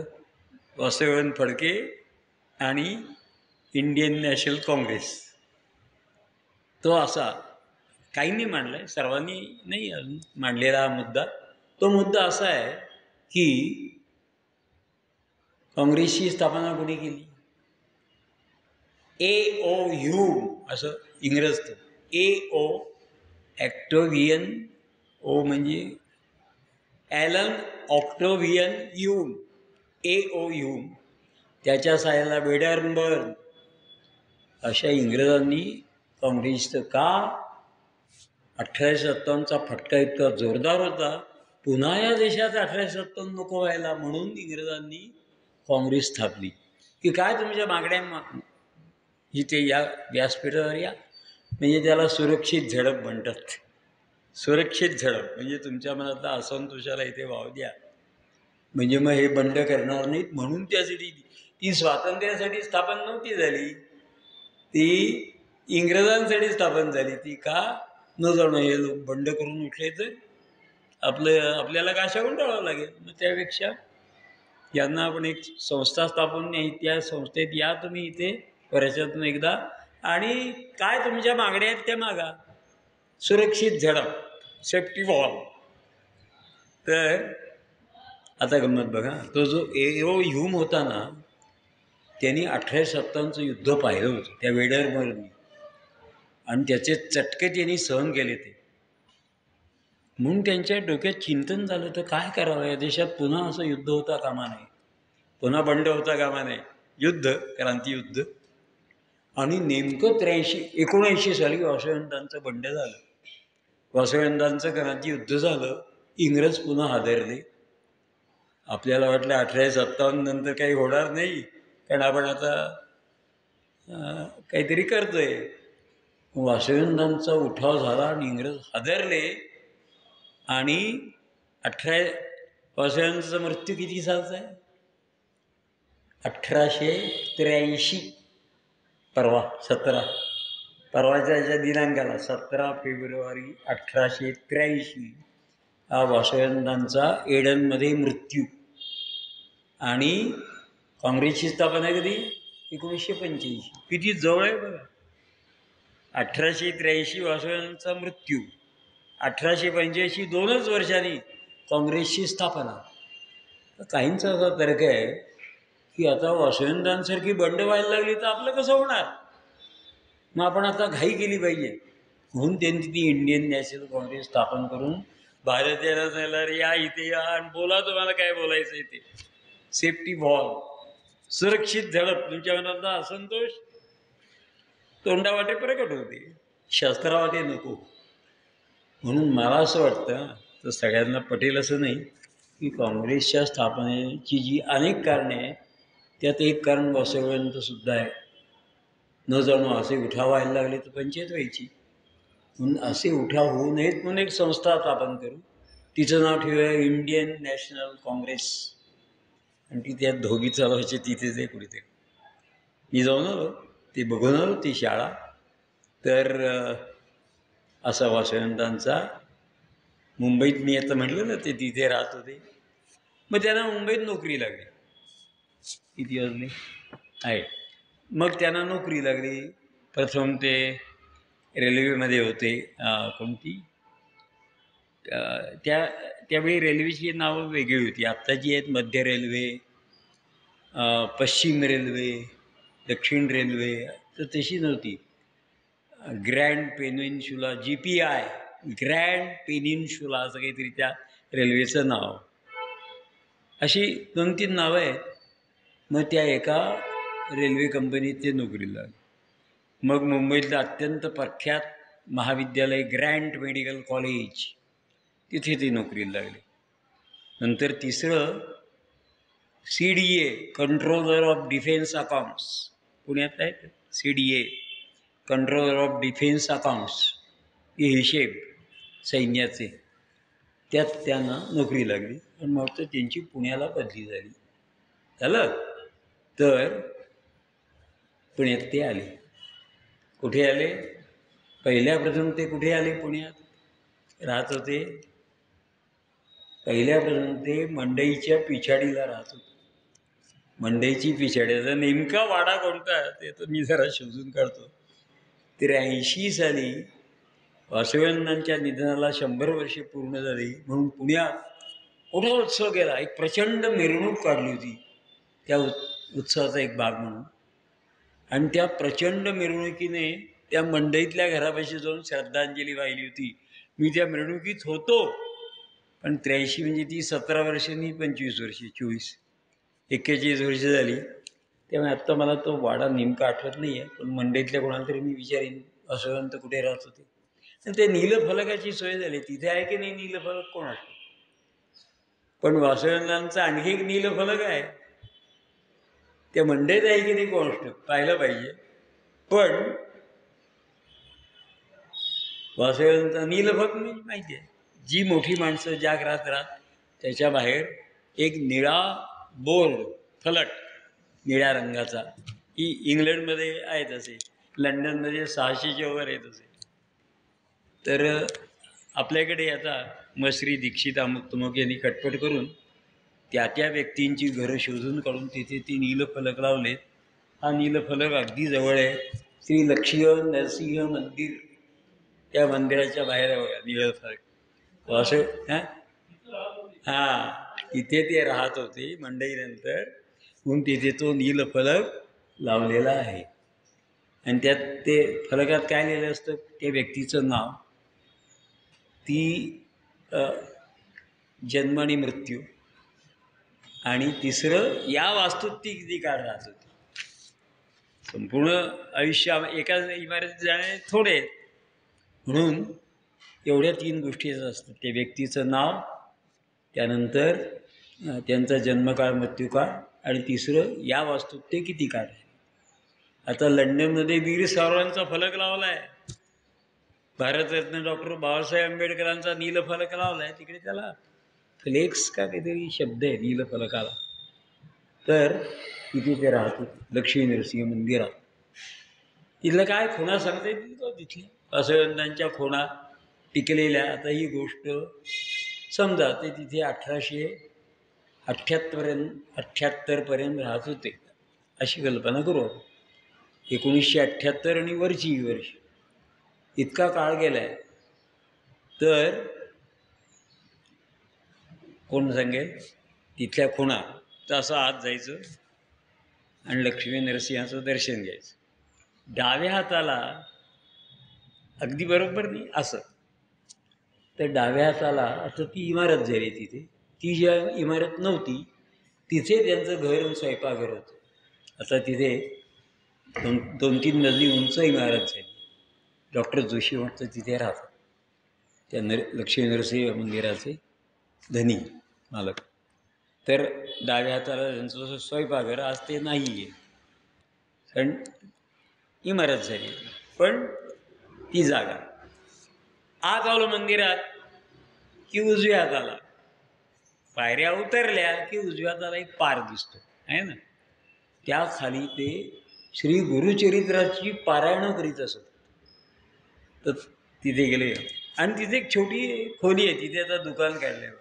वासुदेव फडके आणि इंडियन नॅशनल काँग्रेस? तो असा, काहींनी मांडला आहे, सर्वांनी नाही मांडलेला हा मुद्दा. तो मुद्दा असा आहे की काँग्रेसची स्थापना कोणी केली? AOU असं इंग्रजचं. AO, ऑक्टोव्हियन, ओ म्हणजे ॲलन ऑक्टोव्हियन ह्यूम, AOU. त्याच्या साह्याला वेडरबर्न अशा इंग्रजांनी काँग्रेसचं का 1857चा फटका इतका जोरदार होता, पुन्हा या देशात 1857 नको व्हायला म्हणून इंग्रजांनी काँग्रेस स्थापली की काय तुमच्या मागण्या इथे या व्यासपीठावर या, म्हणजे त्याला सुरक्षित झडप म्हणतात. सुरक्षित झडप म्हणजे तुमच्या मनातला असंतोषाला इथे वाव द्या, म्हणजे मग हे बंड करणार नाहीत. म्हणून त्यासाठी ती स्वातंत्र्यासाठी स्थापन नव्हती झाली, ती इंग्रजांसाठी स्थापन झाली. ती का न जाणं, हे लोक बंड करून उठले तर आपल्याला काशा गुंडाळावं लागेल. मग त्यापेक्षा यांना आपण एक संस्था स्थापन नाही, त्या संस्थेत या तुम्ही इथे वर्षातून एकदा, आणि काय तुमच्या मागण्या आहेत त्या मागा. सुरक्षित झडप, सेफ्टी वॉल. तर आता गंमत बघा, तो जो एओ ह्यूम होता ना, त्यांनी 1857चं युद्ध पाहिलं होतं त्या वेडरमरनी, आणि त्याचे चटके त्यांनी सहन केले ते. म्हणून त्यांच्या डोक्यात चिंतन झालं, तर काय करावं या देशात, पुन्हा असं युद्ध होता कामा नये, पुन्हा बंड होता कामा नये, युद्ध, क्रांतियुद्ध. आणि नेमकं 79 साली वासुदेवांचं बंड झालं, वासुदेवांचं क्रांतियुद्ध झालं. इंग्रज पुन्हा हादरले. आपल्याला वाटलं 1857 नंतर काही होणार नाही, कारण आपण आता काहीतरी करतोय. वासुदेवांचा उठाव झाला आणि इंग्रज हादरले. आणि वासुदेवांचा मृत्यू किती सालचा आहे? 1883. परवाच्या याच्या दिनांकाला 17 फेब्रुवारी 1883 हा वासुदेवांचा एडनमध्ये मृत्यू. आणि काँग्रेसची स्थापना कधी? 1985. किती जवळ आहे बघा. 1883 वासुदेवांचा मृत्यू, 1885 2च वर्षांनी काँग्रेसची स्थापना. तर काहींचा असा तर्क आहे की आता वासुदेवांसारखी बंड व्हायला लागली तर आपलं कसं होणार, मग आपण आता घाई केली पाहिजे. म्हणून त्यांनी ती इंडियन नॅशनल काँग्रेस स्थापन करून भारतीयांना सांगितलं, या इथे या आणि बोला तुम्हाला काय बोलायचं आहे ते. सेफ्टी वॉल, सुरक्षित झडप. तुमच्या मनातला असंतोष तोंडावाटे प्रकट होते, शस्त्रावाटे नको. म्हणून मला असं वाटतं, तर सगळ्यांना पटेल असं नाही, की काँग्रेसच्या स्थापनेची जी अनेक कारणे आहेत त्यात एक कारण वासुदेवांचंसुद्धा आहे. न जाणू असे उठाव व्हायला लागले तर पंचायत व्हायची. म्हणून असे उठाव होऊ नयेत म्हणून एक संस्था स्थापन करू, तिचं नाव ठेवूया इंडियन नॅशनल काँग्रेस. आणि ती त्यात धोबी चालवायची तिथेच आहे कुठेतरी. मी जाऊन आलो, ते बघून आलो ती शाळा. तर असा वासुदेवांचा मुंबईत, मी आता म्हटलं ना ते तिथे राहत होते, मग त्यांना मुंबईत नोकरी लागली. किती वाजले आहे, मग त्यांना नोकरी लागली. प्रथम ते रेल्वेमध्ये होते. कोणती त्यावेळी रेल्वेची नावं वेगळी होती. आत्ताची आहेत मध्य रेल्वे, पश्चिम रेल्वे, दक्षिण रेल्वे, तर तशी नव्हती. Grand peninsula, GPI, grand peninsula असं काहीतरी त्या रेल्वेचं नाव. अशी 2-3 नावं आहेत. मग त्या एका रेल्वे कंपनीत ते नोकरीला लागले. मग मुंबईतलं अत्यंत प्रख्यात महाविद्यालय ग्रँड मेडिकल कॉलेज, तिथे ते नोकरीला लागले. नंतर तिसरं CDA, controller of defence accounts, पुण्यात आहेत. CDA, controller of defence accounts, हे हिशेब सैन्याचे, त्यात त्यांना नोकरी लागली. आणि मग तर त्यांची पुण्याला बदली झाली. झालं. तर पुण्यात ते आले. कुठे आले? पहिल्याप्रथम ते कुठे आले? पुण्यात राहत होते. पहिल्याप्रथम ते मंडईच्या पिछाडीला राहत होते. मंडईची पिछाडीचा नेमका वाडा कोणता ते तर मी जरा शोधून काढतो. 83 साली वासुदेवांच्या निधनाला 100 वर्षे पूर्ण झाली म्हणून पुण्यात मोठा उत्सव केला. एक प्रचंड मिरवणूक काढली होती त्या उत्सवाचा एक भाग म्हणून. आणि त्या प्रचंड मिरवणुकीने त्या मंडईतल्या घरापाशी जाऊन श्रद्धांजली वाहिली होती. मी त्या मिरवणुकीत होतो. पण 83 म्हणजे ती 17 वर्षांनी 25 वर्षे, 41 41 वर्ष झाली. त्यामुळे आत्ता मला तो वाडा नेमका आठवत नाही आहे, पण मंडईतल्या कोणाला तरी मी विचारीन वासवंत कुठे राहत होते. आणि ते नीलफलकाची सोय झाली, तिथे आहे की नाही नीलफलक कोण असतो. पण वासवंतांचा आणखी एक नीलफलक आहे, त्या मंडईत आहे की नाही कोण असतो पाहिलं पाहिजे. पण वासवंत नीलफलक म्हणजे माहिती आहे, जी मोठी माणसं ज्या घरात राहत त्याच्या बाहेर एक निळा बोर्ड फलक निळ्या रंगाचा, की इंग्लंडमध्ये आहेत असे, लंडनमध्ये 600च्या वर आहेत असे. तर आपल्याकडे आता मश्री दीक्षित अमुक तमुक यांनी खटपट करून त्या व्यक्तींची घरं शोधून काढून तिथे ती नीलफलक लावलेत. हा नीलफलक अगदी जवळ आहे, श्री लक्ष्मी नरसिंह मंदिर, त्या मंदिराच्या बाहेर आहे बघा नीलफलक. असं तिथे ते राहत होते मंडईनंतर, म्हणून तिथे तो नीलफलक लावलेला आहे. आणि त्यात ते फलकात काय लिहिलं असतं, त्या व्यक्तीचं नाव, ती जन्म आणि मृत्यू, आणि तिसरं या वास्तूत ती किती काळ राहत होती. संपूर्ण आयुष्य एका इमारतीत जाणे थोडे, म्हणून एवढ्या 3 गोष्टीच असतात, त्या व्यक्तीचं नाव, त्यानंतर त्यांचा जन्मकाळ मृत्यूकाळ, आणि तिसरं या वास्तूत ते किती काळ आहे. आता लंडनमध्ये वीर सावरकरांचा फलक लावला आहे, भारतरत्न डॉक्टर बाबासाहेब आंबेडकरांचा नीलफलक लावला आहे, तिकडे त्याला फ्लेक्स का काहीतरी शब्द आहे नीलफलकाला. तर तिथे ते राहतो लक्ष्मी नरसिंह मंदिरात. तिथलं काय खुणा सांगता येतील का तिथली वासवंतांच्या खुणा टिकलेल्या. आता ही गोष्ट समजा ते तिथे 1878पर्यंत राहत होते, अशी कल्पना करू. 1978 आणि वरची वर्ष, इतका काळ गेला आहे. तर कोण सांगेल तिथल्या खुणा. तर असं आत जायचं आणि लक्ष्मी नरसिंहाचं दर्शन घ्यायचं. डाव्या हाताला, अगदी बरोबर नाही असं, तर डाव्या हाताला आता ती इमारत झाली तिथे. ती ज्या इमारत नव्हती तिथे त्यांचं घर आणि स्वयंपाकघर होतं. आता तिथे 2-3 मजली उंच इमारत झाली. डॉक्टर जोशी म्हटलं तिथे राहतात, त्या लक्ष्मी नरसिंह मंदिराचे धनी मालक. तर डाव्या हाताला त्यांचं स्वयंपाकघर, आज ते नाही आहे कारण इमारत झाली. पण ती जागा आत आलो मंदिरात की उजव्या हाताला पायऱ्या उतरल्या की उजव्या हाताला एक पार दिसतो आहे ना, त्या खाली ते श्री गुरुचरित्राची पारायणं करीत असत. तर तिथे गेले आणि तिथे एक छोटी खोली आहे, तिथे आता दुकान काढलं आहे.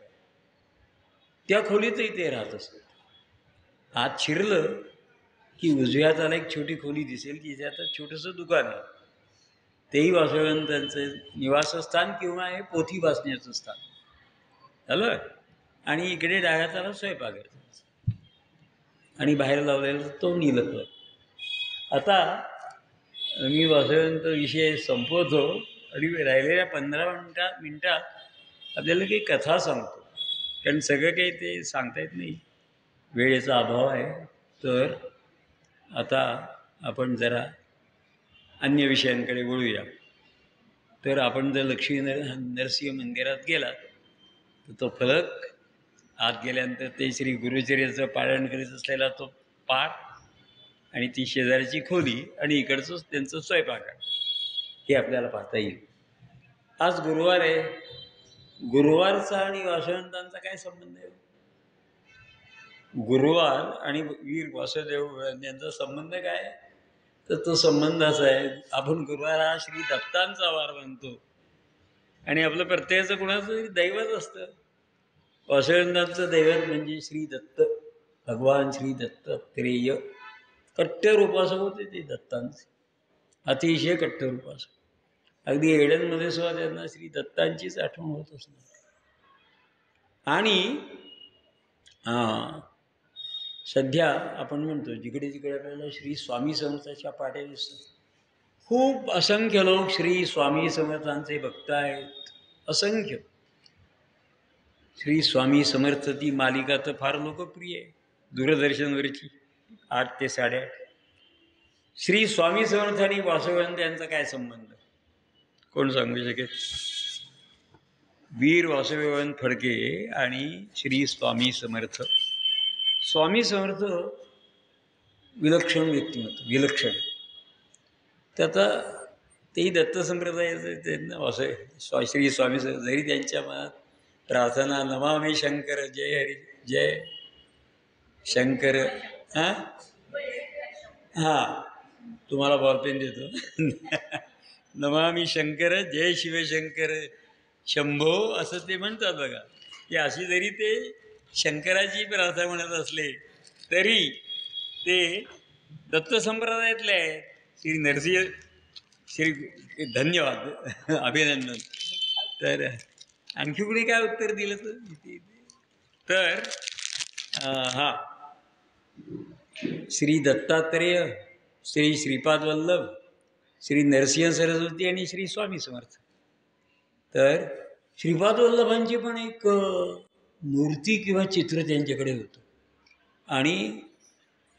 त्या खोलीतही ते राहत असत. आत शिरलं की उजव्या हाताला एक छोटी खोली दिसेल, तिथे आता छोटंसं दुकान आहे. तेही वासवंतांचं निवासस्थान किंवा हे पोथी वाचण्याचं स्थान झालं. आणि इकडे डाव्या हाताला स्वयंपाकघर आणि बाहेर लावलेला तो नीलफलक. आता मी वासवंत विषय संपवतो आणि राहिलेल्या 15 मिनिटात आपल्याला काही कथा सांगतो, कारण सगळं काही ते सांगता येत नाही, वेळेचा अभाव आहे. तर आता आपण जरा अन्य विषयांकडे वळूया. तर आपण जर लक्ष्मी नरसिंह मंदिरात गेलात तर तो फलक, आत गेल्यानंतर ते श्री गुरुचरित्राचं पारायण करीत असलेला तो पार, आणि ती शेजारची खोली, आणि इकडचं त्यांचं स्वयंपाकघर, हे आपल्याला पाहता येईल. आज गुरुवार आहे. गुरुवारचा आणि वासवंतांचा काय संबंध आहे? गुरुवार आणि वीर वासुदेव यांचा संबंध काय? तर तो संबंध असा आहे, आपण गुरुवार हा श्री दत्तांचा वार मानतो आणि आपलं प्रत्येकाचं कुणाचं दैवत असतं. वासवंतांचं दैवत म्हणजे श्री दत्त, भगवान श्री दत्तात्रेय. कट्टर उपासक होते ते दत्तांचे, अतिशय कट्टर उपासक. अगदी एडनमध्ये सुद्धा त्यांना श्री दत्तांचीच आठवण होत असणार. आणि सध्या आपण म्हणतो जिकडे जिकडे आपल्याला श्री स्वामी समर्थांच्या पाट्या दिसतात, खूप असंख्य लोक श्री स्वामी समर्थांचे भक्त आहेत, असंख्य. श्री स्वामी समर्थ ती मालिका तर फार लोकप्रिय आहे दूरदर्शनवरची. 8 ते 8:30. श्री स्वामी समर्थ आणि वासुदेवानंद यांचा काय संबंध, कोण सांगू शकेल? वीर वासुदेवानंद फडके आणि श्री स्वामी समर्थ. स्वामी समर्थ विलक्षण व्यक्तिमत्व, विलक्षण. त्याचा तेही दत्त संप्रदायाचं त्यांना असं श्री स्वामी जरी त्यांच्या मनात प्रार्थना नमामि शंकर जय हरी जय शंकर, हां हां तुम्हाला बॉलपेन देतो नमामि शंकर जय शिवशंकर शंभो असं ते म्हणतात बघा. की अशी जरी ते शंकराची प्रार्थना म्हणत असले तरी ते दत्त संप्रदायातले आहेत. श्री नरसिंह श्री धन्यवाद अभिनंदन. तर आणखी कुणी काय उत्तर दिलं तर हां श्री दत्तात्रेय, श्री श्रीपाद वल्लभ, श्री नरसिंह सरस्वती आणि श्री स्वामी समर्थ. तर श्रीपाद वल्लभांची पण एक मूर्ती किंवा चित्र त्यांच्याकडे होतं आणि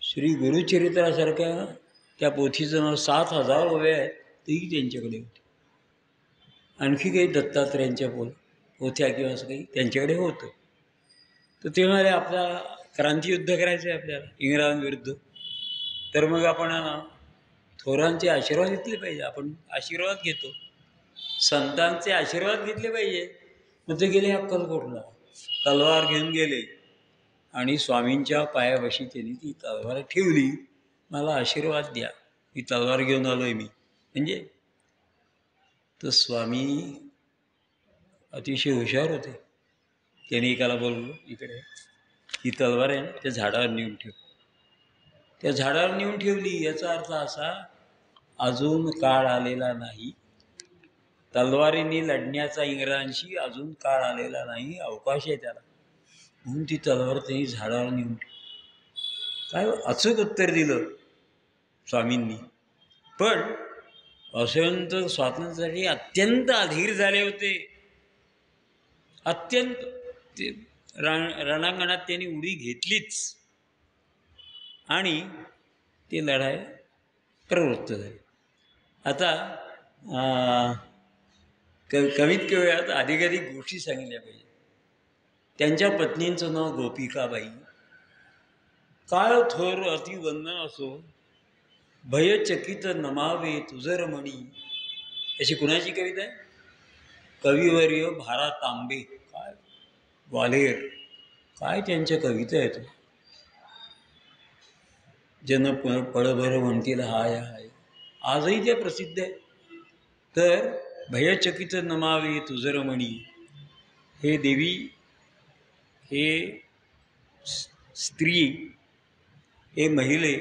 श्री गुरुचरित्रासारख्या त्या पोथीचं नाव 7,000 ओव्या आहेत तेही त्यांच्याकडे होते. आणखी काही दत्तात्रेयांच्या पोथ्या किंवा असं काही त्यांच्याकडे होतं. तर ते म्हणाले आपला क्रांतियुद्ध करायचं आहे आपल्याला इंग्रजांविरुद्ध, तर मग आपण थोरांचे आशीर्वाद घेतले पाहिजे. आपण आशीर्वाद घेतो, संतांचे आशीर्वाद घेतले पाहिजे. मग ते गेले अक्कलकोटला, तलवार घेऊन गेले आणि स्वामींच्या पायापाशी त्यांनी ती तलवार ठेवली. मला आशीर्वाद द्या, ही तलवार घेऊन आलो आहे मी. म्हणजे तर स्वामी अतिशय हुशार होते. त्याने एकाला बोललो, इकडे ही तलवार आहे ना त्या झाडावर नेऊन ठेव. त्या झाडावर नेऊन ठेवली. याचा अर्थ असा, अजून काळ आलेला नाही, तलवारीने लढण्याचा इंग्रजांशी अजून काळ आलेला नाही, अवकाश आहे त्याला, म्हणून ती तलवार त्यांनी झाडावर नेऊन ठेवली. काय अचूक उत्तर दिलं स्वामींनी. पण वासुदेवानंद स्वातंत्र्यासाठी अत्यंत अधीर झाले होते. अत्यंत ते रणांगणात त्यांनी उडी घेतलीच आणि ते लढाई प्रवृत्त झाले. आता कमीत कमी वेळात अधिकाधिक गोष्टी सांगितल्या पाहिजे. त्यांच्या पत्नींचं नाव गोपिकाबाई. काळ थोर अतिवंदन असो, भयचकित नमावे तुझर मणी. अशी कुणाची कविता आहे? कविवर्य भारा तांबे. काय ग्वाल्हेर, काय त्यांच्या कविता आहेत. जन पळभर म्हणतील हाय हाय, आजही त्या प्रसिद्ध आहे. तर भयचकित नमावे तुझर मणी, हे देवी, हे स्त्री, हे महिले,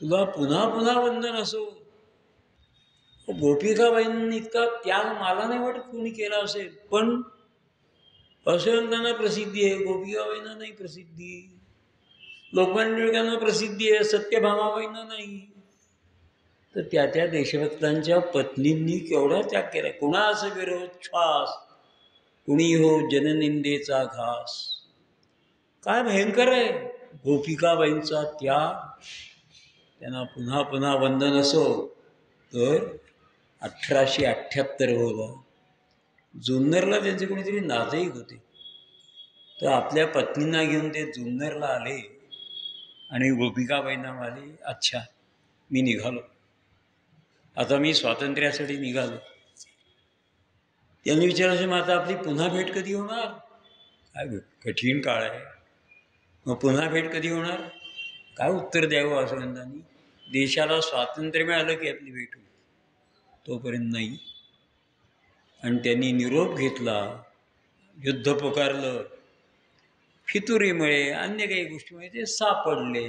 तुला पुन्हा पुन्हा वंदन असो. गोपिकाबाईंनी इतका त्याग मला नाही वाटत कोणी केला असेल. पण वासुदेवानंदांना प्रसिद्धी आहे, गोपिकाबाईंना नाही प्रसिद्धी. लोकमान्य टिळकांना प्रसिद्धी आहे, सत्यभामाबाईंना नाही. तर त्या त्या देशभक्तांच्या पत्नींनी केवढा त्याग केला. कुणास विरोध श्वास, कुणी हो जननिंदेचा घास. काय भयंकर आहे गोपिकाबाईंचा त्याग. त्यांना पुन्हा पुन्हा वंदन असो. तर 1878 होता. जुन्नरला त्यांचे कोणीतरी नातेईक होते. तर आपल्या पत्नींना घेऊन ते जुन्नरला आले आणि गोपिकाबाईंना म्हणाले, अच्छा मी निघालो, आता मी स्वातंत्र्यासाठी निघालो. त्यांनी विचारायचे, मग आता आपली पुन्हा भेट कधी होणार? काय कठीण काळ आहे, मग पुन्हा भेट कधी होणार? काय उत्तर द्यावं वासुदेवानंदांनी? देशाला स्वातंत्र्य मिळालं की आपली भेट होईल, तोपर्यंत नाही. आणि त्यांनी निरोप घेतला, युद्ध पुकारलं. फितुरीमुळे अन्य काही गोष्टीमुळे ते सापडले.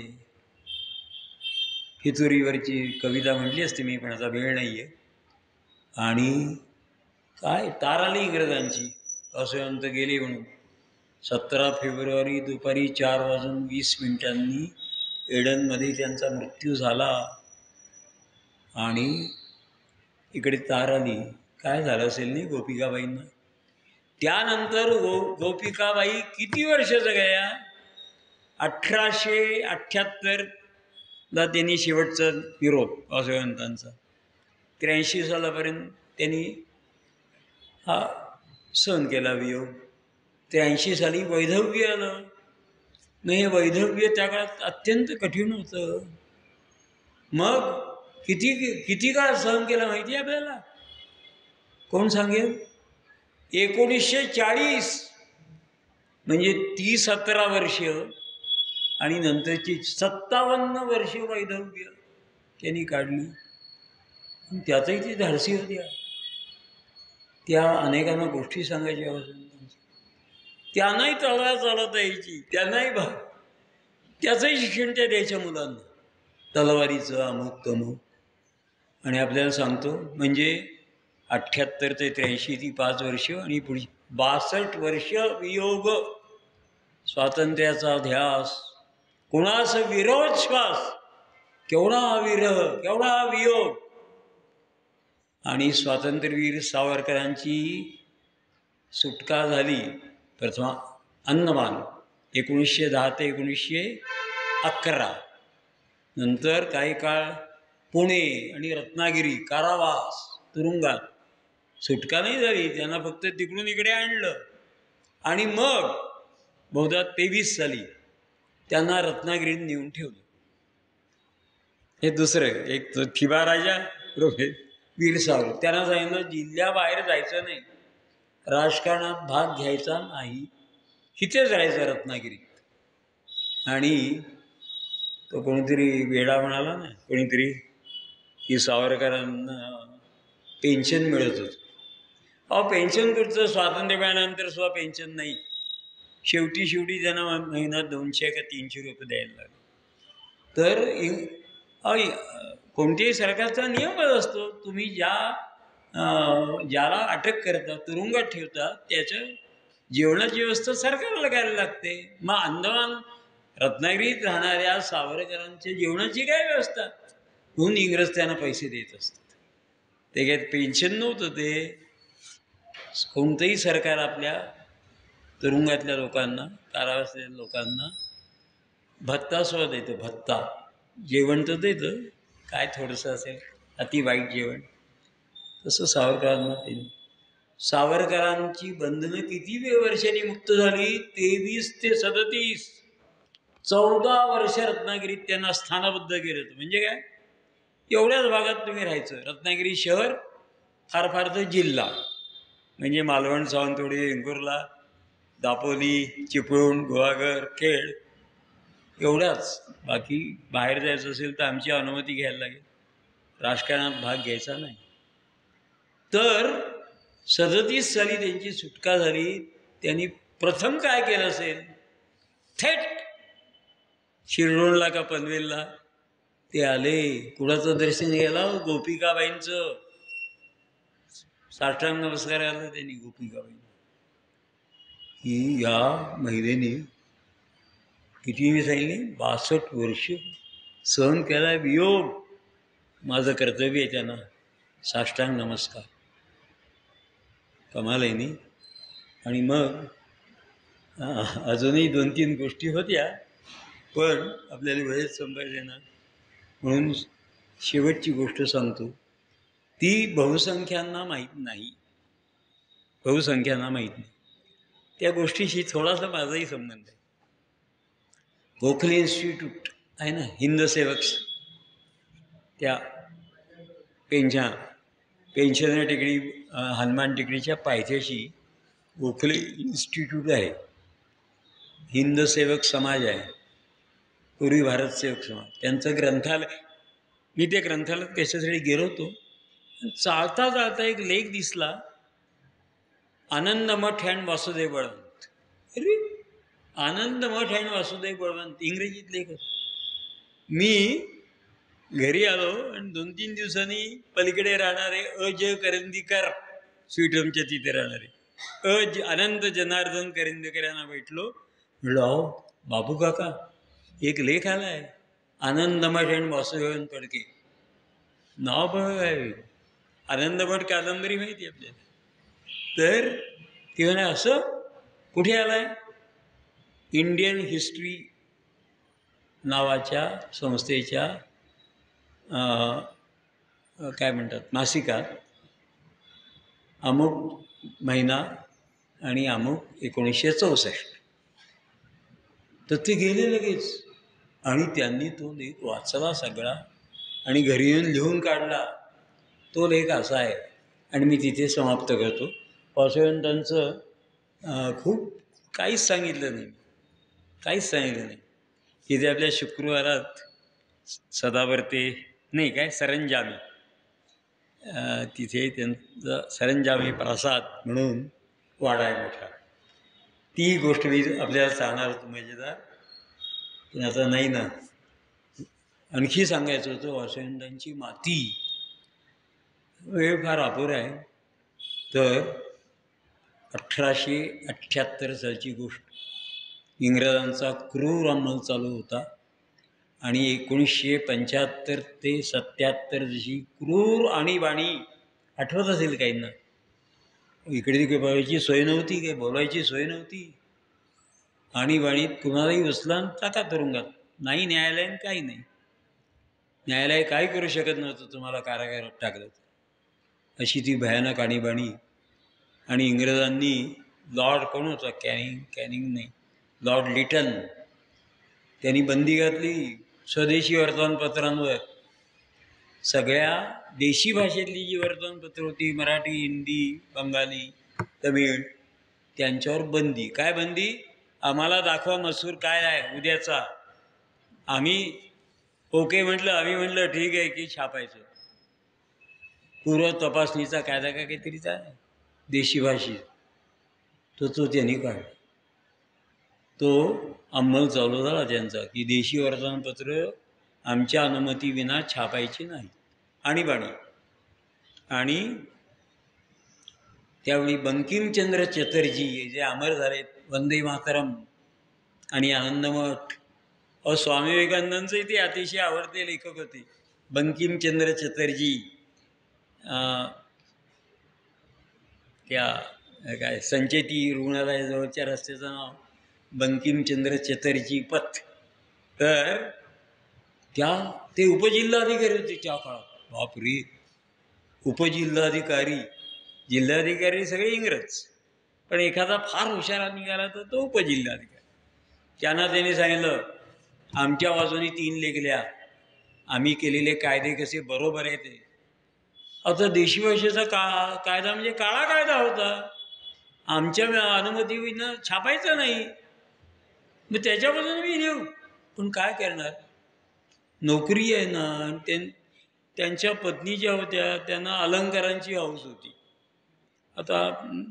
फितुरीवरची कविता म्हटली असते मी, पण आता वेळ नाही आहे. आणि काय तार आली इंग्रजांची, वासुदेवानंद गेले म्हणून. 17 फेब्रुवारी दुपारी 4:20 एडनमध्ये त्यांचा मृत्यू झाला. आणि इकडे तार आली. काय झालं असेल नाही गोपिकाबाईंना. त्यानंतर गोपिकाबाई किती वर्ष जगल्या? 1878ला त्यांनी शेवटचा निरोप वासुदेवांतांचा, 83 सालापर्यंत त्यांनी हा सहन केला वियोग. 83 साली वैधव्य आलं. मग हे वैधव्य त्या काळात अत्यंत कठीण होतं. मग किती किती काळ सहन केला माहिती आहे आपल्याला? कोण सांगेल? 1940 म्हणजे ती 17 वर्ष आणि नंतरची 57 वर्ष वैधव्य त्यांनी काढली. त्यातही ती धाडसी होत्या. त्या अनेकांना गोष्टी सांगायच्या होत्या. त्यांनाही तळवा चालवता यायची, त्यांनाही त्याचंही शिक्षण त्या द्यायच्या मुलांना, तलवारीचं अमुक तमुक. आणि आपल्याला सांगतो म्हणजे 78 ते 83 ती 5 वर्ष आणि पुढची 62 वर्ष वियोग, स्वातंत्र्याचा ध्यास, कुणास विरोध श्वास, केवढा विरह, केवढा वियोग. आणि स्वातंत्र्यवीर सावरकरांची सुटका झाली प्रथम अंदमान 1910 ते 1911. नंतर काही काळ पुणे आणि रत्नागिरी कारावास तुरुंगात. सुटका नाही झाली, त्यांना फक्त तिकडून इकडे आणलं. आणि मग बहुधा 23 साली त्यांना रत्नागिरीत नेऊन ठेवलं. हे दुसरं एक थिबा राजा वीर सावरकर, त्यांना सांगितलं जिल्ह्याबाहेर जायचं नाही, राजकारणात भाग घ्यायचा नाही, इथेच राहायचं रत्नागिरीत. आणि तो कोणीतरी वेडा म्हणाला ना, कोणीतरी की सावरकरांना पेन्शन मिळत होतं. अहो पेन्शन कुठचं, स्वातंत्र्य मिळाल्यानंतर सुद्धा पेन्शन नाही. शेवटी त्यांना महिना 200 का 300 रुपये द्यायला लागले. तर कोणत्याही सरकारचा नियमच असतो, तुम्ही ज्याला अटक करता, तुरुंगात ठेवता, त्याच्या जेवणाची व्यवस्था सरकारला करायला लागते. मग अंदमान रत्नागिरीत राहणाऱ्या सावरकरांच्या जेवणाची काय व्यवस्था? म्हणून इंग्रज त्यांना पैसे देत असतात. ते काय पेन्शन नव्हतं. ते कोणतंही सरकार आपल्या तुरुंगातल्या लोकांना, कारावासातल्या लोकांना भत्ता सुद्धा देतं. भत्ता, जेवण तर देतं, काय थोडंसं असेल अति वाईट जेवण. तसं सावरकरांना त्यांनी, सावरकरांची बंधनं किती वर्षांनी मुक्त झाली? 23 ते 37, 14 वर्ष रत्नागिरीत त्यांना स्थानबद्ध केलं होतं. म्हणजे काय, एवढ्याच भागात तुम्ही राहायचं. रत्नागिरी शहर, फार फार तर जिल्हा म्हणजे मालवण, सावंतवाडी, वेंगुर्ला, दापोली, चिपळूण, गुहागर, खेड, एवढाच. बाकी बाहेर जायचं असेल तर आमची अनुमती घ्यायला लागेल, राजकारणात भाग घ्यायचा नाही. तर 37 साली त्यांची सुटका झाली. त्यांनी प्रथम काय केलं असेल, थेट शिरडोनला का पनवेलला ते आले. कुणाचं दर्शन घ्यायला? गोपिकाबाईंचं. साष्टांग नमस्कार आला त्यांनी गोपिकाबाई की या महिलेने किती मी सांगितले 62 वर्ष सहन केला वियोग, माझं कर्तव्य आहे त्यांना साष्टांग नमस्कार. कमाल आहे नाही. आणि मग अजूनही 2-3 गोष्टी होत्या, पण आपल्याला वेळेत संपायचे ना, म्हणून शेवटची गोष्ट सांगतो. ती बहुसंख्यांना माहीत नाही, बहुसंख्यांना माहीत नाही. त्या गोष्टीशी थोडासा माझाही संबंध आहे. गोखले इन्स्टिट्यूट आहे ना, हिंद सेवक, त्या पेन्शनर टेकडी, हनुमान टेकडीच्या पायथ्याशी गोखले इन्स्टिट्यूट आहे. हिंद सेवक समाज आहे, पूर्वी भारत सेवक समाज, त्यांचं ग्रंथालय. मी त्या ग्रंथालयात कशासाठी गेलो होतो, चालता चालता एक लेख दिसला, आनंद मठ अँड वासुदेव बळवंत. अरे, आनंद मठ अँड वासुदेव बळवंत, इंग्रजीत लेख होता. मी घरी आलो आणि 2-3 दिवसांनी पलीकडे राहणारे अजय करंदीकर, स्वीट होमच्या तिथे राहणारे अनंत जनार्दन करंदीकर यांना भेटलो. म्हणलो, बाबू काका, एक लेख आला आहे, आनंद मठ अँड वासुदेवन फडके. नाव बघा काय, आनंद मठ कादंबरी माहिती आपल्याला. तर ते म्हणे असं कुठे आलाय? इंडियन हिस्ट्री नावाच्या संस्थेच्या काय म्हणतात मासिकात अमुक महिना आणि अमुक 1964. तर ते गेले लगेच आणि त्यांनी तो लेख वाचला सगळा आणि घरी येऊन लिहून काढला. तो लेख असा आहे आणि मी तिथे समाप्त करतो. वासुदेवानंदांचं खूप काहीच सांगितलं नाही, काहीच सांगितलं नाही. तिथे आपल्या शुक्रवारात सदावर्ते नाही काय सरंजामी, तिथे त्यांचा सरंजामी प्रसाद म्हणून वाडा आहे मोठा. ती गोष्ट मी आपल्याला सांगणार होतो मजेदार, पण आता नाही ना. आणखी सांगायचं होतं वासुदेवानंदांची माती. वेळ फार अपुरा आहे. तर 1878 सालची गोष्ट. इंग्रजांचा क्रूर अंमल चालू होता आणि 1975 ते 77 जशी क्रूर आणीबाणी आठवत असेल काहींना. इकडे तिकडे बोलायची सोय नव्हती, काही बोलायची सोय नव्हती. आणीबाणीत कुणालाही उचला टाका तुरुंगात. नाही न्यायालयीन काही नाही. न्यायालय काही करू शकत नव्हतं तुम्हाला कारागृहात टाकलं तर. अशी ती भयानक आणीबाणी. आणि इंग्रजांनी लॉर्ड कोण होता, कॅनिंग नाही, लॉर्ड लिटन, त्यांनी बंदी घातली स्वदेशी वर्तमानपत्रांवर. सगळ्या देशी भाषेतली जी वर्तमानपत्र होती, मराठी, हिंदी, बंगाली, तमिळ, त्यांच्यावर बंदी. काय बंदी? आम्हाला दाखवा मजूर काय आहे उद्याचा. आम्ही ओके म्हटलं, आम्ही म्हटलं ठीक आहे की छापायचं. पूर्व तपासणीचा कायदा का काहीतरीच आहे देशी भाषेत, तो त्यांनी काढला. तो अंमल चालू झाला त्यांचा की देशी वर्तमानपत्र आमच्या अनुमतीविना छापायची नाही. आणीबाणी. आणि त्यावेळी बंकिमचंद्र चटर्जी जे अमर झालेत, वंदे मातरम आणि आनंदमठ. स्वामी विवेकानंदांचे ते अतिशय आवडते लेखक होते बंकिमचंद्र चटर्जी. त्या काय संचेती रुग्णालयाजवळच्या रस्त्याचं नाव बंकिमचंद्र चटर्जी पथ. तर ते उपजिल्हाधिकारी होते त्या काळात. बापरे, उपजिल्हाधिकारी, जिल्हाधिकारी सगळे इंग्रज, पण एखादा फार हुशारा निघाला तर तो उपजिल्हाधिकारी. त्यांना त्यांनी सांगितलं आमच्या बाजूने 3 लेख लिहा, आम्ही केलेले कायदे कसे बरोबर आहे ते. आता देशी भाषेचा कायदा म्हणजे काळा कायदा होता, आमच्या अनुमतीविना छापायचं नाही. मग त्याच्यापासून मी लिहू, पण काय करणार, नोकरी आहे ना. त्यांच्या पत्नी ज्या होत्या त्यांना अलंकारांची हौस होती. आता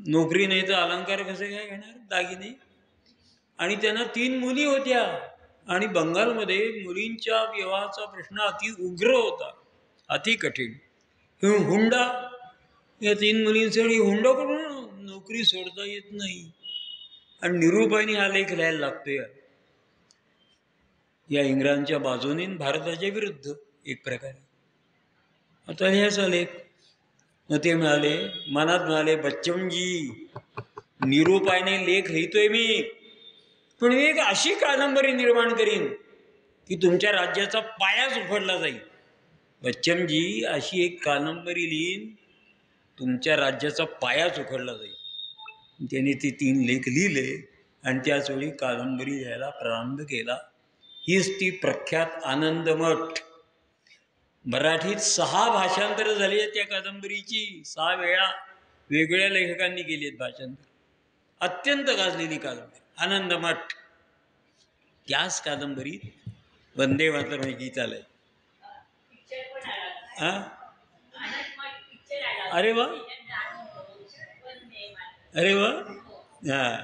नोकरी नाही तर अलंकार कसे काय घेणार, दागिने. आणि त्यांना 3 मुली होत्या आणि बंगालमध्ये मुलींच्या विवाहाचा प्रश्न अति उग्र होता, अति कठीण. हुंडा, या 3 मुलींसाठी हुंडा करून नोकरी सोडता येत नाही. आणि निरूपाने हा लेख लिहायला लागतोय या इंग्रजांच्या बाजूने भारताच्या विरुद्ध एक प्रकारे. आता लिहायचा लेख. मग ते म्हणाले, मनात म्हणाले, बच्चनजी निरूपाने लेख लिहितोय मी, पण मी एक अशी कादंबरी निर्माण करीन की तुमच्या राज्याचा पायाच उखडला जाईल. बच्चनजी अशी एक कादंबरी लिहीन तुमच्या राज्याचा पायाच उखडला जाईल. त्यांनी ते 3 लेख लिहिले आणि त्याचवेळी कादंबरी लिहायला प्रारंभ केला. हीच ती प्रख्यात आनंदमठ. मराठीत 6 भाषांतर झाली आहेत त्या कादंबरीची. 6 वेळा वेगवेगळ्या लेखकांनी केली आहेत भाषांतर. अत्यंत गाजलेली कादंबरी आनंदमठ. त्याच कादंबरीत वंदे मातरम गीत आलंय. अरे वा, अरे वा, हां.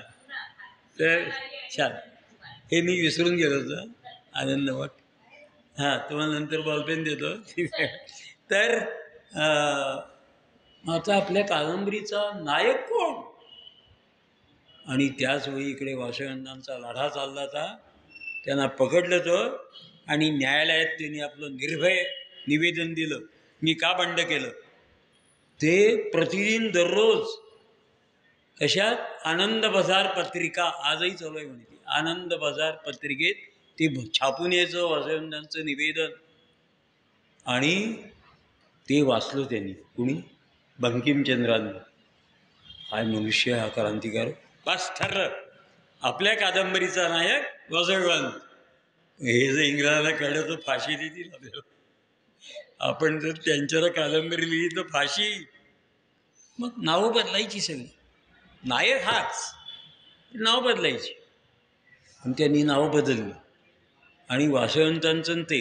तर छान, हे मी विसरून गेलो होतं आनंदमठ. हां, तुम्हाला नंतर बॉलपेन देतो. तर आता आपल्या कादंबरीचा नायक कोण? आणि त्याचवेळी इकडे वासुदेवानंदांचा लढा चालला होता. त्यांना पकडलं तर आणि न्यायालयात त्यांनी आपलं निर्भय निवेदन दिलं, मी का बंड केलं ते. प्रतिदिन दररोज कशात, आनंद बाजार पत्रिका आजही चालू आहे म्हणे, आनंद बाजार पत्रिकेत ते छापून यायचं वासवंतांचं निवेदन, आणि ते वाचलं त्यांनी. कुणी? बंकिमचंद्रांनी. काय मनुष्य हा क्रांतिकारक! बस ठरलं, आपल्या कादंबरीचा नायक वासवंत. हे जर इंग्रजाला कळलं तर फाशी देतील आपल्याला. आपण जर त्यांच्यावर कादंबरी लिहिली तर फाशी. मग नावं बदलायची सगळी. नायक हाच, नाव बदलायची. आणि त्यांनी नावं बदलली. आणि वासवंतांचं ते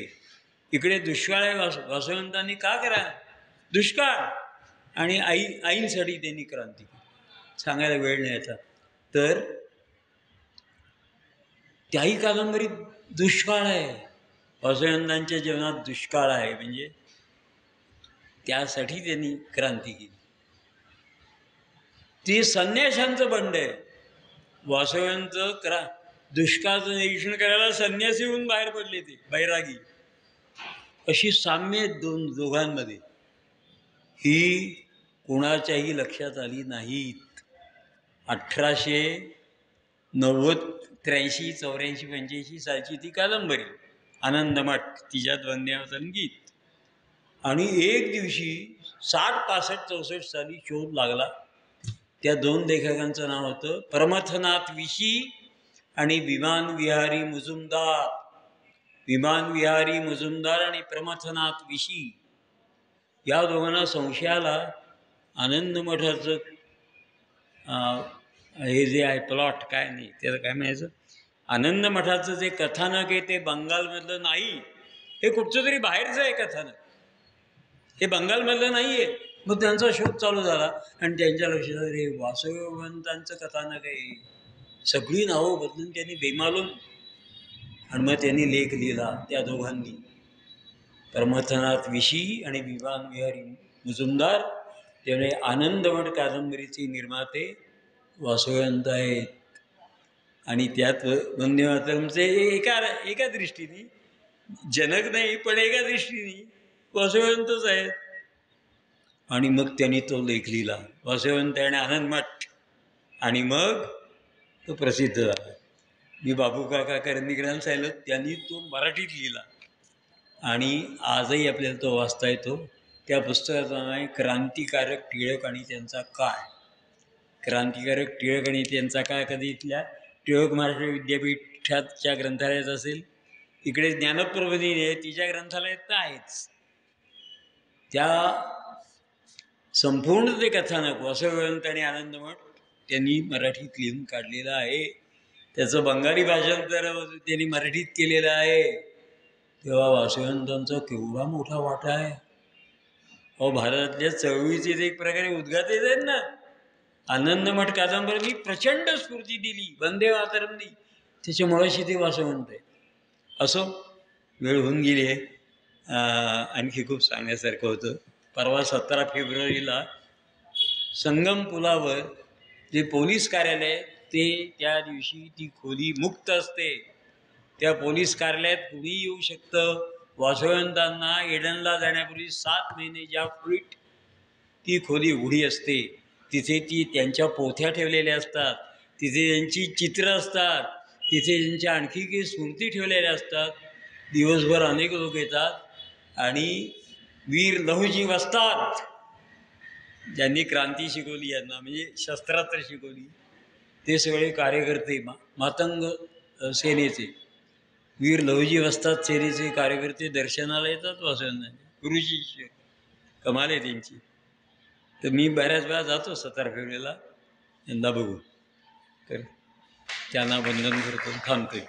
इकडे दुष्काळ आहे. वासवंतांनी का करा दुष्काळ, आणि आईंसाठी त्यांनी क्रांती केली. सांगायला वेळ नाही आता. तर त्याही कादंबरीत दुष्काळ आहे. वासवंतांच्या जीवनात दुष्काळ आहे, म्हणजे त्यासाठी त्यांनी क्रांती केली. ते संन्याशांचं बंड आहे. वासवंत दुष्काळाचं निरीक्षण करायला संन्यासी होऊन बाहेर पडले, ते बैरागी. अशी साम्य दोघांमध्ये ही कोणाच्याही लक्षात आली नाहीत. 1890, 83, 84, 85 सालची ती कादंबरी आनंदमठ, तिच्यात वंदेमातरम गीत. आणि एक दिवशी 60, 65, 64 साली शोध लागला. त्या दोन लेखकांचं नाव होतं प्रमथनाथ विशी आणि विमान विहारी मुजुमदार. विमान विहारी मुजुमदार आणि प्रमथनाथ विशी या दोघांना संशय आला. आनंद मठाचं हे जे आहे प्लॉट, काय नाही त्याचं काय म्हणायचं, आनंद मठाचं जे कथानक आहे ते बंगालमधलं नाही, हे कुठचं तरी बाहेरचं आहे कथानक, हे बंगालमधलं नाही आहे. मग त्यांचा शोध चालू झाला आणि त्यांच्या लक्षात रे वासवंतांचं कथानक आहे. सगळी नावं बदलून त्यांनी बेमालून, आणि मग त्यांनी लेख लिहिला त्या दोघांनी, प्रमथनाथ विशी आणि विमान विहारी मुजुमदार. त्यामुळे आनंदमठ कादंबरीचे निर्माते वासवंत आहेत. आणि त्यात वंदेमातरमचे एका दृष्टीने जनक नाही, पण एका दृष्टीने वासवंतच आहेत. आणि मग त्यांनी तो लेख लिहिला, वासवंत आणि आनंदमठ, आणि मग तो प्रसिद्ध झाला. मी बाबू काका करंदीकरांना सांगितलं, त्यांनी तो मराठीत लिहिला आणि आजही आपल्याला तो वाचता येतो. त्या पुस्तकाचं नाव आहे क्रांतिकारक टिळक आणि त्यांचा काळ. क्रांतिकारक टिळक आणि त्यांचा काळ कधी इथल्या टिळक महाराष्ट्र विद्यापीठाच्या ग्रंथालयात असेल, इकडे ज्ञानप्रबोधिनी आहे तिच्या ग्रंथालयात तर आहेच. त्या संपूर्ण ते कथानक वासवंत आणि आनंदमठ त्यांनी मराठीत लिहून काढलेलं आहे. त्याचं बंगाली भाषांतर त्यांनी मराठीत केलेलं आहे. तेव्हा वासवंतांचा केवढा मोठा वाटा आहे. भारतातल्या चळवळीचे एक प्रकारे उद्गातेच आहेत ना. आनंदमठ कादंबरीनी प्रचंड स्फूर्ती दिली, वंदे मातरमनी, त्याच्या मुळाशी ते वासवंत आहे. असो, वेळ होऊन गेली आहे. आणखी खूप सांगण्यासारखं होतं. परवा 17 फेब्रुवारीला संगम पुलावर जे पोलीस कार्यालय, ते त्या दिवशी ती खोली मुक्त असते. त्या पोलीस कार्यालयात कुणी येऊ शकतं. वासवंतांना एडनला जाण्यापूर्वी 7 महिने ज्या खोलीत ती खोली उघडी असते, तिथे ती त्यांच्या पोथ्या ठेवलेल्या असतात, तिथे त्यांची चित्रं असतात, तिथे त्यांच्या आणखी काही स्मृती ठेवलेल्या असतात. दिवसभर अनेक लोक येतात आणि वीर लहुजी वस्ताद, ज्यांनी क्रांती शिकवली यांना, म्हणजे शस्त्रास्त्र शिकवली, ते सगळे कार्यकर्ते मातंग सेनेचे, वीर लहुजी वस्ताद सेनेचे कार्यकर्ते दर्शनाला येतात वासवंतांचे. गुरुजी कमाल आहे त्यांची. तर मी बऱ्याच वेळा जातो 17 फेब्रुवारीला, यंदा बघू. तर त्यांना वंदन करतो, थांबतोय.